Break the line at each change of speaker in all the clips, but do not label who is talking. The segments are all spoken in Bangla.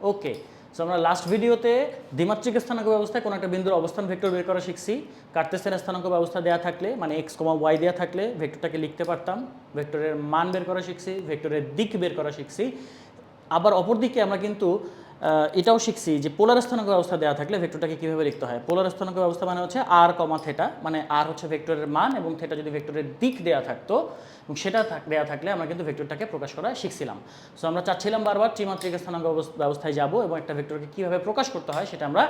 ওকে, সো আমরা লাস্ট ভিডিওতে দ্বিমাত্রিক স্থানাঙ্ক ব্যবস্থায় কোনো একটা বিন্দুর অবস্থান ভেক্টর বের করা শিখছি। কার্তেসিয়ান স্থানাঙ্ক ব্যবস্থা দেওয়া থাকলে মানে এক্স কমা ওয়াই দেওয়া থাকলে ভেক্টরটাকে লিখতে পারতাম, ভেক্টরের মান বের করা শিখছি, ভেক্টরের দিক বের করা শিখছি। আবার অপরদিকে আমরা কিন্তু এটাও শিখছি যে পোলার স্থানাঙ্ক ব্যবস্থা দেওয়া থাকলে ভেক্টরটাকে কীভাবে লিখতে হয়। পোলার স্থানাঙ্ক ব্যবস্থা মানে হচ্ছে আর কমা থেটা, মানে আর হচ্ছে ভেক্টরের মান এবং থেটা যদি ভেক্টরের দিক দেওয়া থাকতো এবং সেটা দেওয়া থাকলে আমরা কিন্তু ভেক্টরটাকে প্রকাশ করা শিখছিলাম। সো আমরা চাচ্ছিলাম বারবার ত্রিমাত্রিক স্থানাঙ্ক ব্যবস্থায় যাব এবং একটা ভেক্টরকে কীভাবে প্রকাশ করতে হয় সেটা আমরা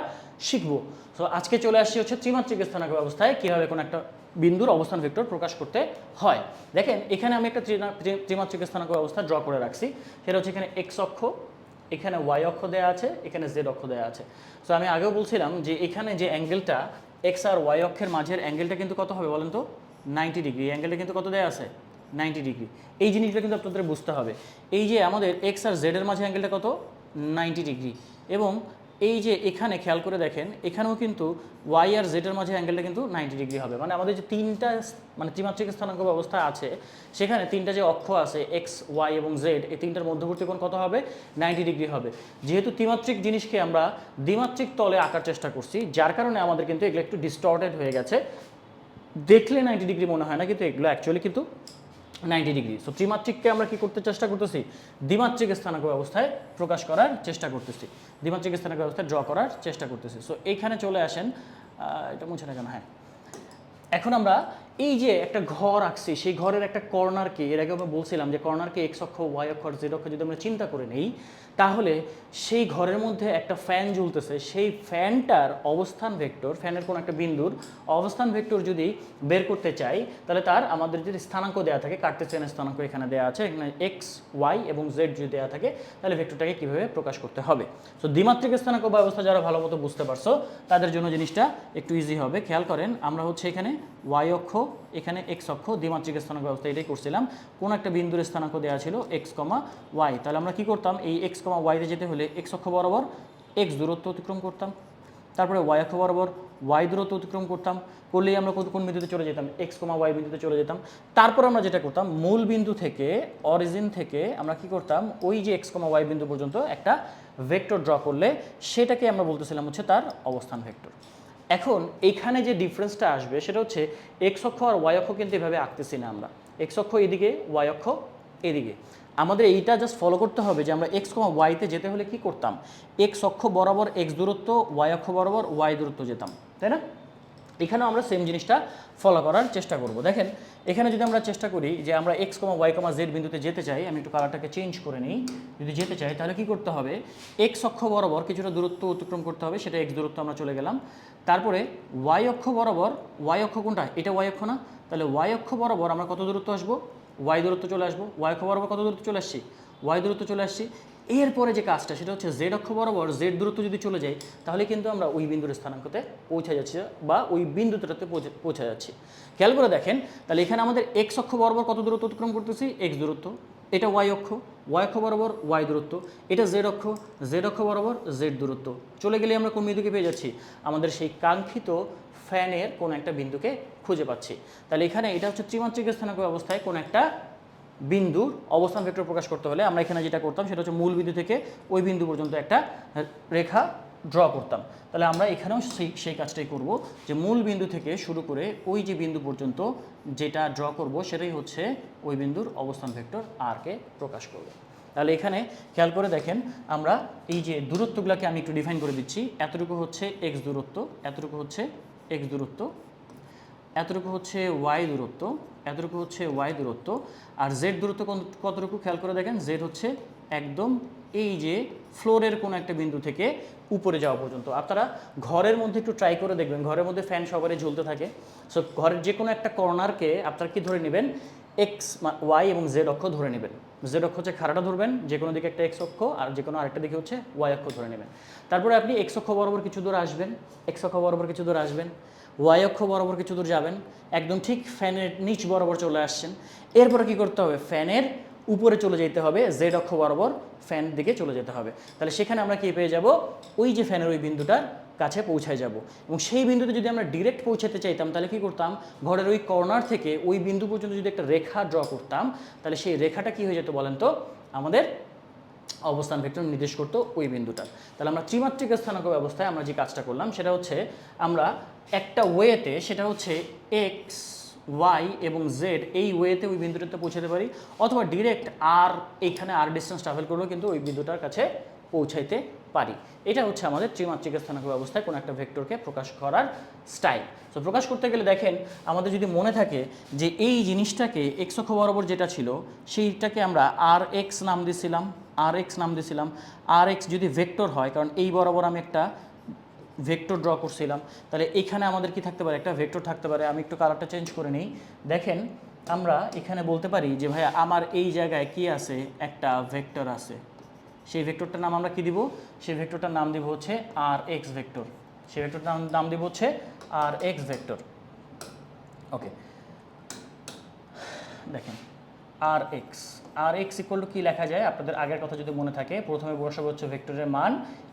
শিখবো। সো আজকে চলে আসছি হচ্ছে ত্রিমাত্রিক স্থানাঙ্ক ব্যবস্থায় কীভাবে কোনো একটা বিন্দুর অবস্থান ভেক্টর প্রকাশ করতে হয়। দেখেন এখানে আমি একটা ত্রিমাত্রিক স্থানাঙ্ক ব্যবস্থা ড্র করে রাখছি। সেটা হচ্ছে এখানে এক্স অক্ষ, এখানে ওয়াই অক্ষ দেওয়া আছে, এখানে জেড অক্ষ দেওয়া আছে। সো আমি আগেও বলছিলাম যে এখানে যে অ্যাঙ্গেলটা এক্স আর ওয়াই অক্ষের মাঝের অ্যাঙ্গেলটা কিন্তু কত হবে বলেন তো, 90 ডিগ্রি। অ্যাঙ্গেলটা কিন্তু কত দেওয়া আছে, 90 ডিগ্রি। এই জিনিসটা কিন্তু আপনাদের বুঝতে হবে। এই যে আমাদের এক্স আর জেডের মাঝে অ্যাঙ্গেলটা কত, 90 ডিগ্রি। এবং এই যে এখানে খেয়াল করে দেখেন এখানেও কিন্তু ওয়াই আর জেডের মাঝে অ্যাঙ্গেলটা কিন্তু 90 ডিগ্রি হবে। মানে আমাদের যে তিনটা মানে ত্রিমাত্রিক স্থানাঙ্ক ব্যবস্থা আছে সেখানে তিনটা যে অক্ষ আছে এক্স ওয়াই এবং জেড, এই তিনটার মধ্যবর্তী কোণ কত হবে, 90 ডিগ্রি হবে। যেহেতু ত্রিমাত্রিক জিনিসকে আমরা দ্বিমাত্রিক তলে আঁকার চেষ্টা করছি, যার কারণে আমাদের কিন্তু এগুলো একটু ডিস্টর্টেড হয়ে গেছে। দেখলে 90 ডিগ্রি মনে হয় না, কিন্তু এগুলো অ্যাকচুয়ালি কিন্তু 90 ডিগ্রি। সো ত্রিমাত্রিককে আমরা কি করতে চেষ্টা করতেছি, দ্বিমাত্রিক স্থানাঙ্ক ব্যবস্থায় প্রকাশ করার চেষ্টা করতেছি, দ্বিমাত্রিক স্থানাঙ্ক ব্যবস্থায় ড্র করার চেষ্টা করতেছি। সো এইখানে চলে আসেন, এটা মুছে না কেন, হ্যাঁ। এখন আমরা এই যে একটা ঘর আঁকছি, সেই ঘরের একটা কর্নারকে, এর আগে আমরা বলছিলাম যে কর্নারকে এক্স অক্ষ ওয়াই অক্ষ আর জেড অক্ষ যদি আমরা চিন্তা করে নেই, তাহলে সেই ঘরের মধ্যে একটা ফ্যান ঝুলতেছে, সেই ফ্যানটার অবস্থান ভেক্টর, ফ্যানের কোনো একটা বিন্দুর অবস্থান ভেক্টর যদি বের করতে চাই, তাহলে তার আমাদের যদি স্থানাঙ্ক দেওয়া থাকে, কার্তেসিয়ান স্থানাঙ্ক এখানে দেওয়া আছে, এখানে এক্স ওয়াই এবং জেড যদি দেওয়া থাকে, তাহলে ভেক্টরটাকে কীভাবে প্রকাশ করতে হবে। সো দ্বিমাত্রিক স্থানাঙ্ক ব্যবস্থা যারা ভালো মতো বুঝতে পারছো তাদের জন্য জিনিসটা একটু ইজি হবে। খেয়াল করেন আমরা হচ্ছে এখানে ওয়াই অক্ষ, এখানে এক্স অক্ষ, দ্বিমাত্রিক স্থানাঙ্ক ব্যবস্থা এটাই করছিলাম। কোন একটা বিন্দুর স্থানাঙ্ক দেওয়া ছিল এক্স কমা ওয়াই, তাহলে আমরা কি করতাম, এই এক্স কমা ওয়াইতে যেতে হলে এক্স অক্ষ বরাবর এক্স দূরত্ব অতিক্রম করতাম, তারপরে ওয়াই অক্ষ বরাবর ওয়াই দূরত্ব অতিক্রম করতাম, করলেই আমরা কোন বিন্দুতে চলে যেতাম, এক্স কমা ওয়াই বিন্দুতে চলে যেতাম। তারপর আমরা যেটা করতাম, মূল বিন্দু থেকে, অরিজিন থেকে আমরা কি করতাম, ওই যে এক্স কমা ওয়াই বিন্দু পর্যন্ত একটা ভেক্টর ড্র করলে সেটাকে আমরা বলতেছিলাম হচ্ছে তার অবস্থান ভেক্টর। এখন এইখানে যে ডিফারেন্সটা আসবে সেটা হচ্ছে এক্স অক্ষ আর ওয়াই অক্ষ কিন্তু এভাবে আঁকতেছি না আমরা, এক্স অক্ষ এদিকে ওয়াই অক্ষ এদিকে। আমাদের এইটা জাস্ট ফলো করতে হবে যে আমরা এক্স কমা ওয়াইতে যেতে হলে কি করতাম, এক্স অক্ষ বরাবর এক্স দূরত্ব, ওয়াই অক্ষ বরাবর ওয়াই দূরত্ব যেতাম, তাই না। এখানেও আমরা সেম জিনিসটা ফলো করার চেষ্টা করব। দেখেন এখানে যদি আমরা চেষ্টা করি যে আমরা এক্স কমা ওয়াই কমা জেড বিন্দুতে যেতে চাই, আমি একটু কালারটাকে চেঞ্জ করে নিই, যদি যেতে চাই তাহলে কি করতে হবে, এক্স অক্ষ বরাবর কিছুটা দূরত্ব অতিক্রম করতে হবে, সেটা এক্স দূরত্ব আমরা চলে গেলাম। তারপরে ওয়াই অক্ষ বরাবর, ওয়াই অক্ষ কোনটা, এটা ওয়াই অক্ষ না, তাহলে ওয়াই অক্ষ বরাবর আমরা কত দূরত্ব আসবো, ওয়াই দূরত্ব চলে আসবো, ওয়াই অক্ষ বরাবর কত দূরত্ব চলে আসছি, ওয়াই দূরত্ব চলে আসছি। এরপরে যে কাজটা সেটা হচ্ছে জেড অক্ষ বরাবর জেড দূরত্ব যদি চলে যায় তাহলে কিন্তু আমরা ওই বিন্দুর স্থানাঙ্কতে পৌঁছে যাচ্ছি বা ওই বিন্দুটাতে পৌঁছে যাচ্ছি। খেয়াল করে দেখেন তাহলে এখানে আমাদের এক্স অক্ষ বরাবর কত দূরত্ব অতিক্রম করতেছি, এক্স দূরত্ব, এটা ওয়াই অক্ষ, ওয়াই অক্ষ বরাবর ওয়াই দূরত্ব, এটা জেড অক্ষ, জেড অক্ষ বরাবর জেড দূরত্ব। চলে গেলে আমরা কোন বিন্দুকে পেয়ে যাচ্ছি, আমাদের সেই কাঙ্ক্ষিত ফ্যানের কোন একটা বিন্দুকে খুঁজে পাচ্ছি। তাহলে এখানে এটা হচ্ছে ত্রিমাত্রিক স্থানাঙ্ক ব্যবস্থায় কোন একটা বিন্দুর অবস্থান ভেক্টর প্রকাশ করতে হলে আমরা এখানে যেটা করতাম সেটা হচ্ছে মূল বিন্দু থেকে ওই বিন্দু পর্যন্ত একটা রেখা ড্র করতাম। তাহলে আমরা এখানেও সেই কাজটাই করব যে মূল বিন্দু থেকে শুরু করে ওই যে বিন্দু পর্যন্ত যেটা ড্র করব সেটাই হচ্ছে ওই বিন্দুর অবস্থান ভেক্টর আরকে প্রকাশ করবে। তাহলে এখানে খেয়াল করে দেখেন আমরা এই যে দূরত্বগুলোকে আমি একটু ডিফাইন করে দিচ্ছি, এতটুকু হচ্ছে এক্স দূরত্ব, এতটুকু হচ্ছে এক্স দূরত্ব, এতটুকু হচ্ছে ওয়াই দূরত্ব, এতটুকু হচ্ছে ওয়াই দূরত্ব, আর জেড দূরত্ব কতটুকু খেয়াল করে দেখেন, জেড হচ্ছে একদম এই যে ফ্লোরের কোনো একটা বিন্দু থেকে উপরে যাওয়া পর্যন্ত। আপনারা ঘরের মধ্যে একটু ট্রাই করে দেখবেন, ঘরের মধ্যে ফ্যান সবারই ঝুলতে থাকে। সো ঘরের যে কোনো একটা কর্নারকে আপনারা কি ধরে নেবেন, এক্স ওয়াই এবং জেড অক্ষ ধরে নেবেন। জেড অক্ষ হচ্ছে খাড়াটা ধরবেন, যে কোনো দিকে একটা এক্স অক্ষ আর যে কোনো আরেকটা দিকে হচ্ছে ওয়াই অক্ষ ধরে নেবেন। তারপরে আপনি এক্স অক্ষ বরাবর কিছু দূর আসবেন, এক্স অক্ষ বরাবর কিছু দূর আসবেন, ওয়াই অক্ষ বরাবর কিছু দূর যাবেন, একদম ঠিক ফ্যানের নিচ বরাবর চলে আসছেন। এরপরে কি করতে হবে, ফ্যানের উপরে চলে যেতে হবে, জেড অক্ষ বরাবর ফ্যান দিকে চলে যেতে হবে। তাহলে সেখানে আমরা কি পেয়ে যাব, ওই যে ফ্যানের ওই বিন্দুটার কাছে পৌঁছায় যাব। এবং সেই বিন্দুতে যদি আমরা ডিরেক্ট পৌঁছাতে চাইতাম তাহলে কি করতাম, ঘরের ওই কর্নার থেকে ওই বিন্দু পর্যন্ত যদি একটা রেখা ড্র করতাম তাহলে সেই রেখাটা কি হয়ে যেত বলেন তো, আমাদের অবস্থান ভেক্টর নির্দেশ করতো ওই বিন্দুটা। তাহলে আমরা ত্রিমাত্রিক স্থানাঙ্ক ব্যবস্থায় আমরা যে কাজটা করলাম সেটা হচ্ছে আমরা একটা ওয়েতে, সেটা হচ্ছে এক্স ওয়াই এবং জেড, এই ওয়েতে ওই বিন্দুটাতে পৌঁছাতে পারি, অথবা ডিরেক্ট আর এইখানে আর ডিস্টেন্স ট্রাভেল করলেও কিন্তু ওই বিন্দুটার কাছে পৌঁছাইতে পারি। এটা হচ্ছে আমাদের ত্রিমাত্রিক স্থানাঙ্ক ব্যবস্থায় কোনো একটা ভেক্টরকে প্রকাশ করার স্টাইল। তো প্রকাশ করতে গেলে দেখেন আমাদের যদি মনে থাকে যে এই জিনিসটাকে এক্স অক্ষ বরাবর যেটা ছিল সেইটাকে আমরা আর এক্স নাম দিয়েছিলাম, আর এক্স যদি ভেক্টর হয়, কারণ এই বরাবর আমি একটা ভেক্টর ড্র করছিলাম, তাহলে এখানে আমাদের কি থাকতে পারে, একটা ভেক্টর থাকতে পারে। আমি একটু কালারটা চেঞ্জ করে নিই। দেখেন আমরা এখানে বলতে পারি যে ভাইয়া আমার এই জায়গায় কি আছে, একটা ভেক্টর আছে। সেই ভেক্টরটার নাম আমরা কি দিব, সেই ভেক্টরটার নাম দিব হচ্ছে আর এক্স ভেক্টর। সেই ভেক্টরটার নাম দিব হচ্ছে আর এক্স ভেক্টর। ওকে, দেখেন আর এক্স ইকুয়াল টু কী লেখা যায়, আপনাদের আগের কথা যদি মনে থাকে, প্রথমে বসাবো হচ্ছে ভেক্টরের মান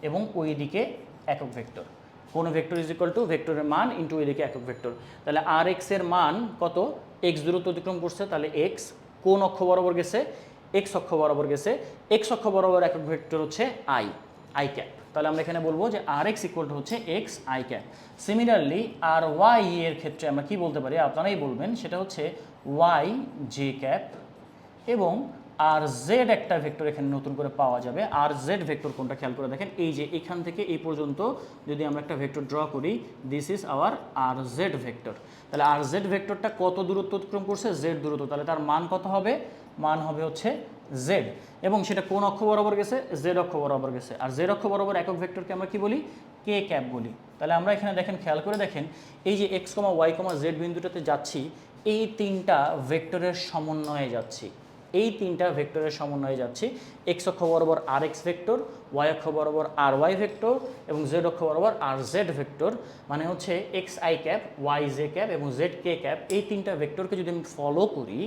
এবং ওই দিকে একক ভেক্টর। কোনো ভেক্টর ইজ ইকুয়াল টু ভেক্টরের মান ইন্টু ওই দিকে একক ভেক্টর। তাহলে আর এক্সের মান কত, এক্স দূরত্ব অতিক্রম করছে, তাহলে এক্স কোন অক্ষ বরাবর গেছে, এক্স অক্ষ বরাবর গেছে। এক্স অক্ষ বরাবর একক ভেক্টর হচ্ছে আই ক্যাপ। তাহলে আমরা এখানে বলবো যে আর এক্স ইকুয়াল টু হচ্ছে X I cap. Similarly R Y এর ক্ষেত্রে আমরা কি বলতে পারি, আপনারাই বলবেন, সেটা হচ্ছে ওয়াই জে ক্যাপ। এবং আর জেড একটা ভেক্টর এখানে নতুন করে পাওয়া যাবে। আর জেড ভেক্টর কোনটা খেয়াল করে দেখেন, এই যে এখান থেকে এই পর্যন্ত যদি আমরা একটা ভেক্টর ড্র করি, this is our R Z vector. তাহলে আর জেড ভেক্টরটা কত দূরত্ব অতিক্রম করছে, জেড দূরত্ব, তাহলে তার মান কত হবে, মান হবে হচ্ছে জেড। এবং সেটা কোন অক্ষ বরাবর গেছে, জেড অক্ষ বরাবর গেছে। আর জেড অক্ষ বরাবর একক ভেক্টরকে আমরা কি বলি, কে ক্যাপ বলি। তাহলে আমরা এখানে দেখেন, খেয়াল করে দেখেন, এই যে এক্স কমা ওয়াই কমা জেড বিন্দুটাতে যাচ্ছি, এই তিনটা ভেক্টরের সমন্বয়ে যাচ্ছি, এই তিনটা ভেক্টরের সমন্বয়ে যাচ্ছি। এক্স অক্ষ বরাবর আর এক্স ভেক্টর, ওয়াই অক্ষ বরাবর আর ওয়াই ভেক্টর এবং জেড অক্ষ বরাবর আর জেড ভেক্টর। মানে হচ্ছে X I cap, Y J cap এবং জেড কে ক্যাপ। এই তিনটা ভেক্টরকে যদি আমি ফলো করি,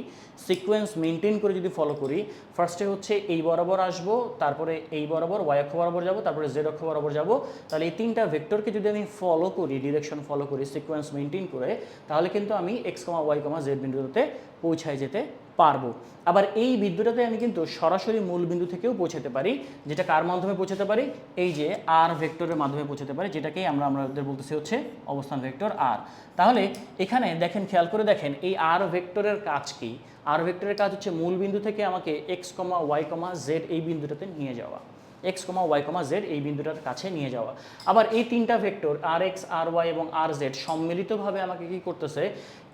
সিকোয়েন্স মেনটেন করে যদি ফলো করি, ফার্স্টে হচ্ছে এই বরাবর আসবো, তারপরে এই বরাবর ওয়াই অক্ষ বরাবর যাব, তারপরে জেড অক্ষ বরাবর যাব। তাহলে এই তিনটা ভেক্টরকে যদি আমি ফলো করি, ডিরেকশন ফলো করি, সিকোয়েন্স মেনটেন করে, তাহলে কিন্তু আমি এক্স কমা ওয়াই কমা জেড বিন্দুতে পৌঁছায় যেতে পারবো। আবার এই বিন্দুটাতে আমি কিন্তু সরাসরি মূল বিন্দু থেকেও পৌঁছাতে পারি, যেটা কার মাধ্যমে পৌঁছাতে পারি, এই যে আর ভেক্টরের মাধ্যমে পৌঁছাতে পারি, যেটাকেই আমাদের বলতেছি হচ্ছে অবস্থান ভেক্টর আর। তাহলে এখানে দেখেন, খেয়াল করে দেখেন, এই আর ভেক্টরের কাজ কি, আর ভেক্টরের কাজ হচ্ছে মূল বিন্দু থেকে আমাকে এক্স কমা ওয়াই কমা জেড এই বিন্দুটাতে নিয়ে যাওয়া, এক্স কমা ওয়াই কমা জেড এই বিন্দুটার কাছে নিয়ে যাওয়া। আবার এই তিনটা ভেক্টর আর এক্স আর ওয়াই এবং আর জেড সম্মিলিতভাবে আমাকে কি করতেছে,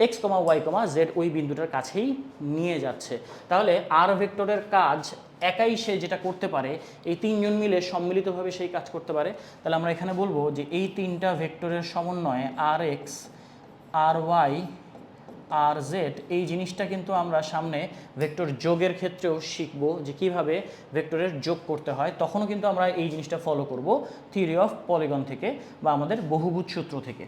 এক্স কমা ওয়াই কমা জেড ওই বিন্দুটার কাছেই নিয়ে যাচ্ছে। তাহলে আর ভেক্টরের কাজ একাই সে যেটা করতে পারে, এই তিনজন মিলে সম্মিলিতভাবে সেই কাজ করতে পারে। তাহলে আমরা এখানে বলবো যে এই তিনটা ভেক্টরের সমন্বয়ে আর এক্স আর ওয়াই আর জেড, এই জিনিসটা কিন্তু আমরা সামনে ভেক্টর যোগের ক্ষেত্রেও শিখব, যে কিভাবে ভেক্টরের যোগ করতে হয়। তখনও কিন্তু আমরা এই জিনিসটা ফলো করব থিওরি অফ পলিগন থেকে বা আমাদের বহুভুজ সূত্র থেকে।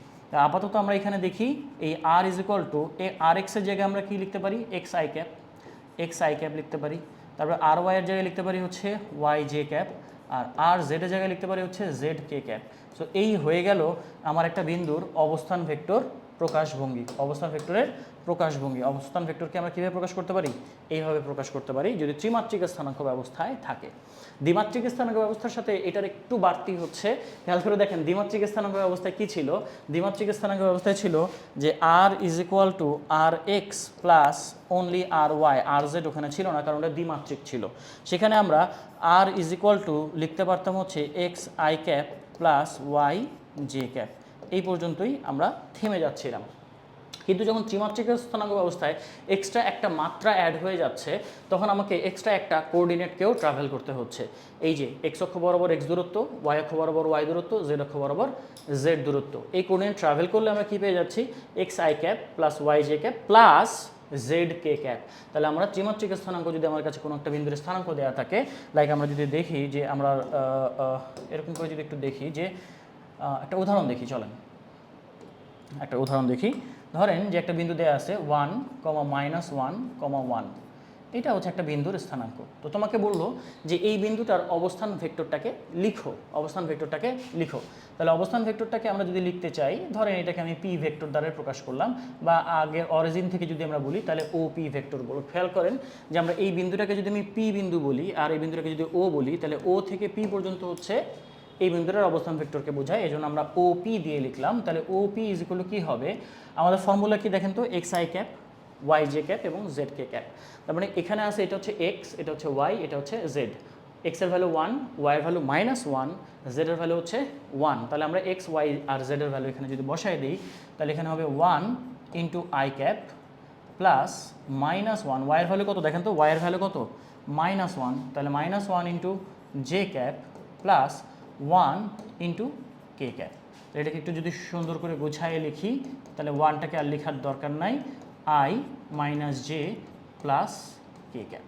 আপাতত আমরা এখানে দেখি, এই আর ইজ ইকুয়াল টু আর এক্সের জায়গায় আমরা কি লিখতে পারি, এক্স আই ক্যাপ লিখতে পারি। তারপর আর ওয়াই এর জায়গায় লিখতে পারি হচ্ছে ওয়াই জে ক্যাপ, আর জেডের জায়গায় লিখতে পারি হচ্ছে জেড কে ক্যাপ। সো এই হয়ে গেল আমার একটা বিন্দুর অবস্থান ভেক্টর প্রকাশভঙ্গি, অবস্থান ভেক্টরের প্রকাশভঙ্গি। অবস্থান ভেক্টরকে আমরা কীভাবে প্রকাশ করতে পারি, এইভাবে প্রকাশ করতে পারি যদি ত্রিমাত্রিক স্থানাঙ্ক ব্যবস্থায় থাকে। দ্বিমাত্রিক স্থানাঙ্ক ব্যবস্থার সাথে এটার একটু বাড়তি হচ্ছে, খেয়াল করে দেখেন দ্বিমাত্রিক স্থানাঙ্ক ব্যবস্থায় কী ছিল, দ্বিমাত্রিক স্থানাঙ্ক ব্যবস্থায় ছিল যে r is equal to r x plus only r y, আর জেড ওখানে ছিল না কারণ ওটা দ্বিমাত্রিক ছিল। সেখানে আমরা আর ইজ ইকুয়াল টু লিখতে পারতাম হচ্ছে X I cap plus Y J cap. এই পর্যন্তই আমরা থেমে যাচ্ছিলাম। কিন্তু যখন ত্রিমাত্রিক স্থানাঙ্ক ব্যবস্থায় এক্সট্রা একটা মাত্রা অ্যাড হয়ে যাচ্ছে, তখন আমাকে এক্সট্রা একটা কোঅর্ডিনেটকেও ট্রাভেল করতে হচ্ছে। এই যে এক্স অক্ষ বরাবর এক্স দূরত্ব, ওয়াই অক্ষ বরাবর ওয়াই দূরত্ব, জেড অক্ষ বরাবর জেড দূরত্ব। এই কোঅর্ডিনেট ট্রাভেল করলে আমরা কী পেয়ে যাচ্ছি, X I cap plus Y J cap plus Z K cap. তাহলে আমরা ত্রিমাত্রিক স্থানাঙ্ক যদি আমার কাছে কোনো একটা বিন্দুর স্থানাঙ্ক দেওয়া থাকে, লাইক আমরা যদি দেখি যে আমরা এরকম করে যদি একটু দেখি যে একটা উদাহরণ দেখি, চলেন একটা উদাহরণ দেখি। ধরেন যে একটা বিন্দু দেওয়া আছে 1, -1, 1, এটা হচ্ছে একটা বিন্দুর স্থানাঙ্ক। তো তোমাকে বললো যে এই বিন্দুটার অবস্থান ভেক্টরটাকে লিখো, অবস্থান ভেক্টরটাকে লিখো। তাহলে অবস্থান ভেক্টরটাকে আমরা যদি লিখতে চাই, ধরেন এটাকে আমি পি ভেক্টর দ্বারা প্রকাশ করলাম, বা আগে অরিজিন থেকে যদি আমরা বলি তাহলে ও পি ভেক্টর বলবো। খেয়াল করেন যে আমরা এই বিন্দুটাকে যদি আমি পি বিন্দু বলি আর এই বিন্দুটাকে যদি ও বলি, তাহলে ও থেকে পি পর্যন্ত হচ্ছে এই বিন্দুটার অবস্থান ভেক্টরকে বোঝায়, এই জন্য আমরা ও পি দিয়ে লিখলাম। তাহলে O P is equal to কী হবে, আমাদের ফর্মুলা কি দেখেন তো, x I cap, Y J cap এবং জেড কে ক্যাপ। তার মানে এখানে আছে এটা হচ্ছে এক্স, এটা হচ্ছে ওয়াই, এটা হচ্ছে জেড। এক্সের ভ্যালু 1, ওয়াইয়ের ভ্যালু -1, জেডের ভ্যালু হচ্ছে 1। তাহলে আমরা এক্স, ওয়াই আর জেডের ভ্যালু এখানে যদি বসাই দিই, তাহলে এখানে হবে 1 ইন্টু আই ক্যাপ প্লাস -1, ওয়াইয়ের ভ্যালু কত দেখেন তো, ওয়াইয়ের ভ্যালু কত, -1, তাহলে -1 into j cap plus 1 into k cap. এটাকে একটু যদি সুন্দর করে গোছায় লিখি, তাহলে 1টাকে আর লেখার দরকার নাই, I minus J plus K cap.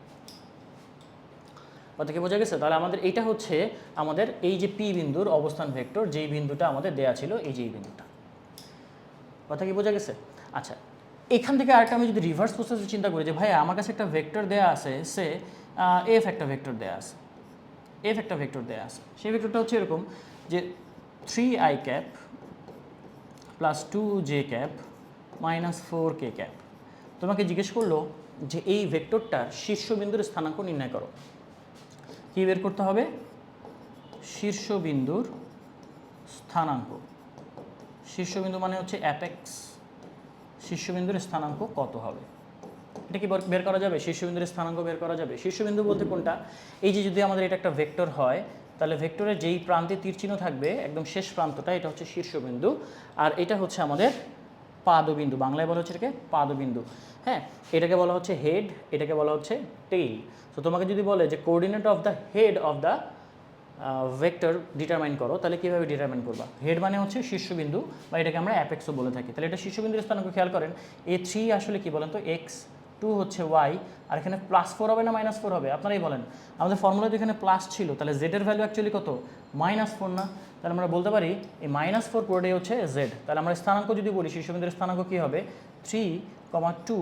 কথা কি বোঝা গেছে? তাহলে আমাদের এইটা হচ্ছে আমাদের এই যে পি বিন্দুর অবস্থান ভেক্টর, যেই বিন্দুটা আমাদের দেয়া ছিল, এই যে এই বিন্দুটা। কথা কি বোঝা গেছে? আচ্ছা, এখান থেকে আরেকটা আমি যদি রিভার্স প্রসেসে চিন্তা করি যে ভাই আমার কাছে একটা ভেক্টর দেয়া আছে, সে এফ একটা ভেক্টর দেয়া আছে, এফ একটা ভেক্টর দেয়া আছে। সেই ভেক্টরটা হচ্ছে এরকম যে 3i cap plus 2j cap minus 4k cap. তোমাকে জিজ্ঞেস করলো যে এই ভেক্টরটার শীর্ষবিন্দুর স্থানাঙ্ক নির্ণয় করো। কী বের করতে হবে? শীর্ষবিন্দুর স্থানাঙ্ক। শীর্ষবিন্দু মানে হচ্ছে অ্যাপেক্স। শীর্ষবিন্দুর স্থানাঙ্ক কত হবে, এটা কি বের করা যাবে? শীর্ষবিন্দুর স্থানাঙ্ক বের করা যাবে। শীর্ষবিন্দু বলতে কোনটা? এই যে যদি আমাদের এটা একটা ভেক্টর হয়, তাহলে ভেক্টরের যেই প্রান্তে তীর চিহ্ন থাকবে একদম শেষ প্রান্তটা, এটা হচ্ছে শীর্ষবিন্দু, আর এটা হচ্ছে আমাদের পাদবিন্দু। বাংলায় বলা হচ্ছে এটাকে পাদবিন্দু। হ্যাঁ, এটাকে বলা হচ্ছে হেড, এটাকে বলা হচ্ছে টেইল। তো তোমাকে যদি বলে যে coordinate of the head of the vector determine করো, তাহলে কীভাবে ডিটারমাইন করবা? হেড মানে হচ্ছে শীর্ষবিন্দু, বা এটাকে আমরা অ্যাপেক্সও বলে থাকি। তাহলে এটা শীর্ষবিন্দুর স্থানাঙ্ক। খেয়াল করেন A3 আসলে কি বলেন তো, এক্স, 2 হচ্ছে ওয়াই, আর এখানে +4 হবে না -4 হবে? আপনারাই বলেন। আমাদের ফর্মুলা তো এখানে প্লাস ছিল, তাহলে জেডের ভ্যালু অ্যাকচুয়ালি কত, -4 না? তাহলে আমরা বলতে পারি এই -4 পুরোটাই হচ্ছে জেড। তাহলে আমরা স্থানাঙ্ক যদি বলি, শীর্ষবিন্দুর স্থানাঙ্ক কী হবে, 3, 2,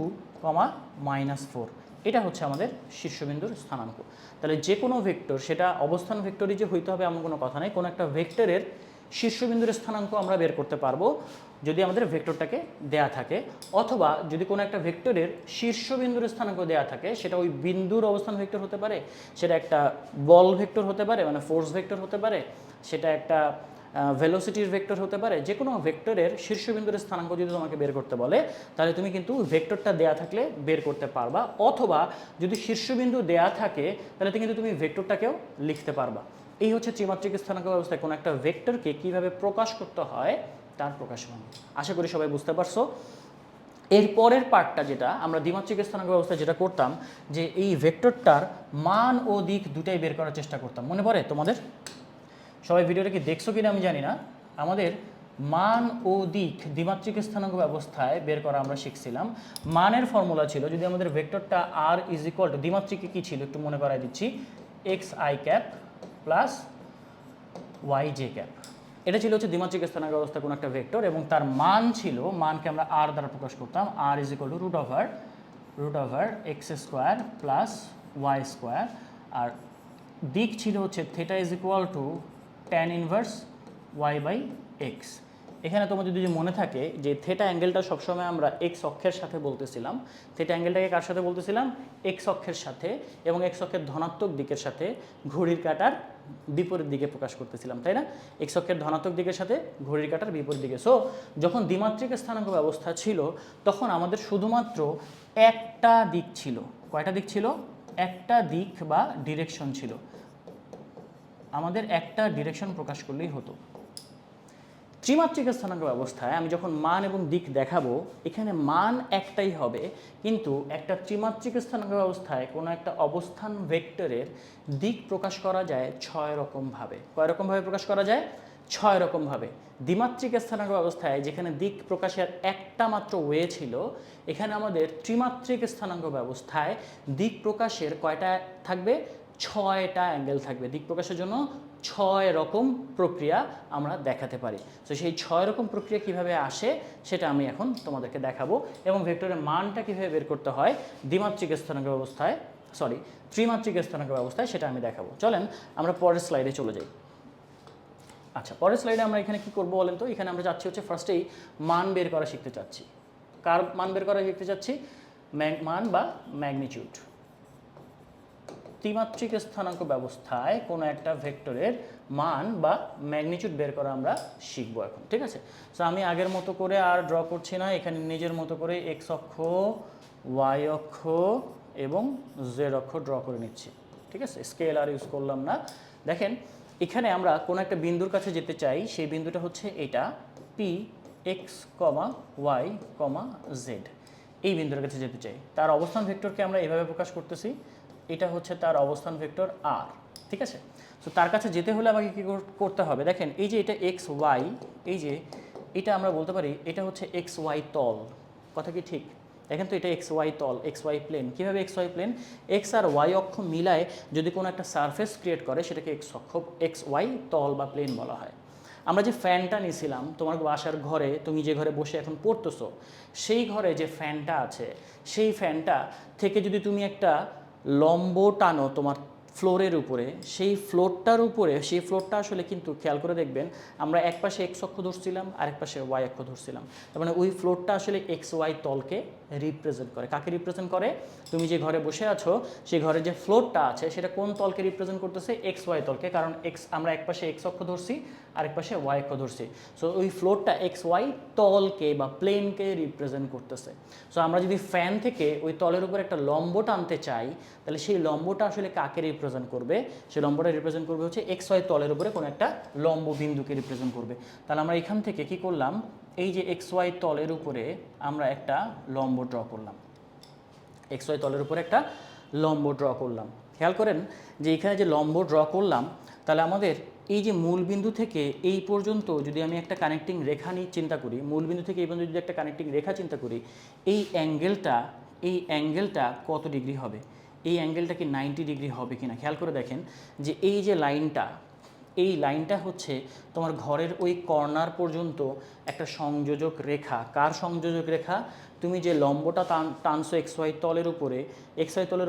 -4। এটা হচ্ছে আমাদের শীর্ষবিন্দুর স্থানাঙ্ক। তাহলে যে কোনো ভেক্টর, সেটা অবস্থান ভেক্টরই যে হইতে হবে এমন কোনো কথা নেই। কোনো একটা ভেক্টরের শীর্ষবিন্দুর স্থানাঙ্ক আমরা বের করতে পারবো যদি আমাদের ভেক্টরটাকে দেয়া থাকে, অথবা যদি কোনো একটা ভেক্টরের শীর্ষবিন্দুর স্থানাঙ্ক দেয়া থাকে, সেটা ওই বিন্দুর অবস্থান ভেক্টর হতে পারে, সেটা একটা বল ভেক্টর হতে পারে, মানে ফোর্স ভেক্টর হতে পারে, সেটা একটা ভেলোসিটির ভেক্টর হতে পারে। যে কোনো ভেক্টরের শীর্ষবিন্দুর স্থানাঙ্ক যদি তোমাকে বের করতে বলে, তাহলে তুমি কিন্তু ভেক্টরটা দেয়া থাকলে বের করতে পারবা, অথবা যদি শীর্ষবিন্দু দেয়া থাকে তাহলে কিন্তু তুমি ভেক্টরটাকেও লিখতে পারবা। এই হচ্ছে ত্রিমাত্রিক স্থানাঙ্ক ব্যবস্থায় কোনো একটা ভেক্টরকে কীভাবে প্রকাশ করতে হয় তার প্রকাশমান। আশা করি সবাই বুঝতে পারছো। এর পরের পার্টটা যেটা আমরা দ্বিমাত্রিক স্থানাঙ্ক ব্যবস্থায় যেটা করতাম, যে এই ভেক্টরটার মান ও দিক দুটাই বের করার চেষ্টা করতাম। মনে পড়ে তোমাদের? সবাই ভিডিওটা কি দেখছো কিনা আমি জানি না। আমাদের মান ও দিক দ্বিমাত্রিক স্থানাঙ্ক ব্যবস্থায় বের করা আমরা শিখছিলাম। মানের ফর্মুলা ছিল, যদি আমাদের ভেক্টরটা আর ইজ ইকুয়াল টু, দ্বিমাত্রিকে কী ছিল একটু মনে করাই দিচ্ছি, X I cap plus Y J cap. এটা ছিল হচ্ছে দ্বিমাত্রিক স্থানাঙ্ক ব্যবস্থা কোনো একটা ভেক্টর, এবং তার মান ছিল, মানকে আমরা আর দ্বারা প্রকাশ করতাম, r is equal to root over x square plus Y square. আর দিক ছিল হচ্ছে theta is equal to tan inverse y by x. এখানে তোমার যদি মনে থাকে যে থিটা অ্যাঙ্গেলটা সবসময় আমরা এক্স অক্ষের সাথে বলতেছিলাম। থিটা অ্যাঙ্গেলটাকে কার সাথে বলতেছিলাম? এক্স অক্ষের সাথে, এবং এক্স অক্ষের ধনাত্মক দিকের সাথে ঘড়ির কাঁটার বিপরীত দিকে প্রকাশ করতেছিলাম, তাই না? এক্স অক্ষের ধনাত্মক দিকের সাথে ঘড়ির কাঁটার বিপরীত দিকে। সো যখন দ্বিমাত্রিক স্থানাঙ্ক ব্যবস্থা ছিল, তখন আমাদের শুধুমাত্র একটা দিক ছিল। কয়টা দিক ছিল? একটা দিক বা ডিরেকশন ছিল। আমাদের একটা ডিরেকশন প্রকাশ করলেই হতো। ত্রিমাত্রিক স্থানাঙ্ক ব্যবস্থায় আমি যখন মান এবং দিক দেখাবো, এখানে মান একটাই হবে, কিন্তু একটা ত্রিমাত্রিক স্থানাঙ্ক ব্যবস্থায় কোনো একটা অবস্থান ভেক্টরের দিক প্রকাশ করা যায় 6 রকমভাবে। কয় রকমভাবে প্রকাশ করা যায়? 6 রকমভাবে। দ্বিমাত্রিক স্থানাঙ্ক ব্যবস্থায় যেখানে দিক প্রকাশের একটা মাত্র ওয়ে ছিল, এখানে আমাদের ত্রিমাত্রিক স্থানাঙ্ক ব্যবস্থায় দিক প্রকাশের কয়টা থাকবে? 6টা অ্যাঙ্গেল থাকবে। দিক প্রকাশের জন্য 6 রকম প্রক্রিয়া আমরা দেখাতে পারি। তো সেই 6 রকম প্রক্রিয়া কিভাবে আসে সেটা আমি এখন তোমাদেরকে দেখাবো, এবং ভেক্টরের মানটা কীভাবে বের করতে হয় দ্বিমাত্রিক স্থানাঙ্ক ব্যবস্থায়, ত্রিমাত্রিক স্থানাঙ্ক ব্যবস্থায়, সেটা আমি দেখাবো। চলেন আমরা পরের স্লাইডে চলে যাই। আচ্ছা, পরের স্লাইডে আমরা এখানে কি করব বলেন তো? এখানে আমরা চাচ্ছি হচ্ছে ফার্স্টেই মান বের করা শিখতে চাচ্ছি। কার মান বের করা শিখতে চাচ্ছি? মান বা ম্যাগনিটিউড। ত্রিমাত্রিক স্থানাঙ্ক ব্যবস্থায় কোনো একটা ভেক্টরের মান বা ম্যাগনিটিউড বের করা আমরা শিখবো এখন, ঠিক আছে? সো আমি আগের মতো করে আর ড্র করছি না, এখানে নিজের মতো করে এক্স অক্ষ, ওয়াই অক্ষ এবং জেড অক্ষ ড্র করে নিচ্ছি, ঠিক আছে? স্কেল আর ইউজ করলাম না। দেখেন এখানে আমরা কোনো একটা বিন্দুর কাছে যেতে চাই, সেই বিন্দুটা হচ্ছে এটা পি এক্স কমা ওয়াই কমা জেড, এই বিন্দুর কাছে যেতে চাই। তার অবস্থান ভেক্টরকে আমরা এভাবে প্রকাশ করতেছি, এটা হচ্ছে তার অবস্থান ভেক্টর আর, ঠিক আছে? তো তার কাছে যেতে হলে আমাকে কী করতে হবে? দেখেন এই যে এটা এক্স ওয়াই, এই যে এটা আমরা বলতে পারি এটা হচ্ছে এক্স ওয়াই তল, কথা কি ঠিক? দেখেন তো এটা এক্স ওয়াই তল, এক্স ওয়াই প্লেন। কীভাবে এক্স ওয়াই প্লেন? এক্স আর ওয়াই অক্ষ মিলায় যদি কোনো একটা সারফেস ক্রিয়েট করে সেটাকে এক্স ওয়াই তল বা প্লেন বলা হয়। আমরা যে ফ্যানটা নিয়েছিলাম তোমার বাসার ঘরে, তুমি যে ঘরে বসে এখন পড়তেছো, সেই ঘরে যে ফ্যানটা আছে, সেই ফ্যানটা থেকে যদি তুমি একটা লম্ব টানো তোমার ফ্লোরের উপরে, সেই ফ্লোরটা আসলে কিন্তু খেয়াল করে দেখবেন আমরা এক পাশে এক্স অক্ষ ধরছিলাম আর এক পাশে ওয়াই অক্ষ ধরছিলাম, তার মানে ওই ফ্লোরটা আসলে এক্স ওয়াই তলকে রিপ্রেজেন্ট করে। কাকে রিপ্রেজেন্ট করে? তুমি যে ঘরে বসে আছো সেই ঘরে যে ফ্লোরটা আছে সেটা কোন তলকে রিপ্রেজেন্ট করতেছে? এক্স ওয়াই তলকে, কারণ আমরা এক পাশে এক্স অক্ষ ধরছি আর এক পাশে ওয়াই অক্ষ ধরছি। সো ওই ফ্লোরটা এক্স ওয়াই তলকে বা প্লেনকে রিপ্রেজেন্ট করতেছে। সো আমরা যদি ফ্যান থেকে ওই তলের উপর একটা লম্ব টানতে চাই, তাহলে সেই লম্বটা আসলে কাকে রিপ্রেজেন্ট করবে? সেই লম্বটা রিপ্রেজেন্ট করবে হচ্ছে এক্স ওয়াই তলের উপরে কোনো একটা লম্ব বিন্দুকে রিপ্রেজেন্ট করবে। তাহলে আমরা এখান থেকে কি করলাম? এই যে এক্স ওয়াই তলের উপরে আমরা একটা লম্ব ড্র করলাম, এক্স ওয়াই তলের উপরে একটা লম্ব ড্র করলাম। খেয়াল করেন যে এখানে যে লম্ব ড্র করলাম, তাহলে আমাদের এই যে মূল বিন্দু থেকে এই পর্যন্ত যদি আমি একটা কানেক্টিং রেখা নিয়ে চিন্তা করি, মূল বিন্দু থেকে এই পর্যন্ত যদি একটা কানেক্টিং রেখা চিন্তা করি, এই অ্যাঙ্গেলটা কত ডিগ্রি হবে? এই অ্যাঙ্গেলটা কি 90 ডিগ্রি হবে কিনা খেয়াল করে দেখেন যে এই যে লাইনটা হচ্ছে তোমার ঘরের ওই কর্নার পর্যন্ত একটা সংযোজক রেখা। কার সংযোজক রেখা? তুমি যে লম্বটা টানছো এক্স ওয়াই তলের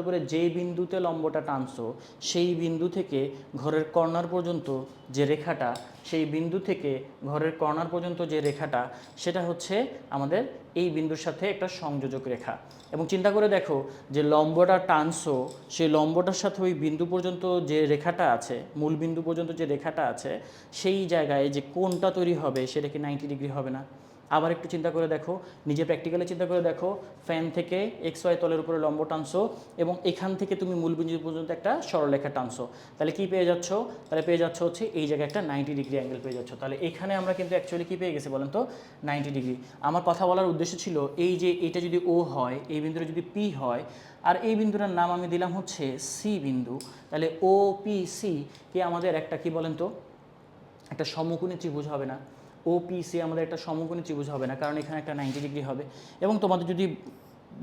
উপরে যেই বিন্দুতে লম্বটা টানছো সেই বিন্দু থেকে ঘরের কর্নার পর্যন্ত যে রেখাটা, সেই বিন্দু থেকে ঘরের কর্নার পর্যন্ত যে রেখাটা, সেটা হচ্ছে আমাদের এই বিন্দুর সাথে একটা সংযোজক রেখা। এবং চিন্তা করে দেখো যে লম্বটা টানছো, সেই লম্বটার সাথে ওই বিন্দু পর্যন্ত যে রেখাটা আছে, মূল বিন্দু পর্যন্ত যে রেখাটা আছে, সেই জায়গায় যে কোণটা তৈরি হবে সেটা কি 90 ডিগ্রি হবে না? আবার একটু চিন্তা করে দেখো, নিজে প্র্যাকটিক্যালি চিন্তা করে দেখো, ফ্যান থেকে এক্স ওয়াই তলের উপরে লম্ব টানছো এবং এখান থেকে তুমি মূল বিন্দু পর্যন্ত একটা সরলরেখা টানছো, তাহলে কি পেয়ে যাচ্ছ? তাহলে পেয়ে যাচ্ছ হচ্ছে এই জায়গায় একটা 90 ডিগ্রি অ্যাঙ্গেল পেয়ে যাচ্ছ। তাহলে এখানে আমরা কিন্তু অ্যাকচুয়ালি কী পেয়ে গেছি বলেন তো? 90 ডিগ্রি। আমার কথা বলার উদ্দেশ্য ছিল এই যে এটা যদি ও হয়, এই বিন্দুটা যদি পি হয়, আর এই বিন্দুটার নাম আমি দিলাম হচ্ছে সি বিন্দু, তাহলে ও পি সি কে আমাদের একটা কি বলেন তো একটা সমকোণী ত্রিভুজ হবে না? ওপিসি আমাদের একটা সমকোণী ত্রিভুজ হবে না, কারণ এখানে একটা 90 ডিগ্রি হবে। এবং তোমাদের যদি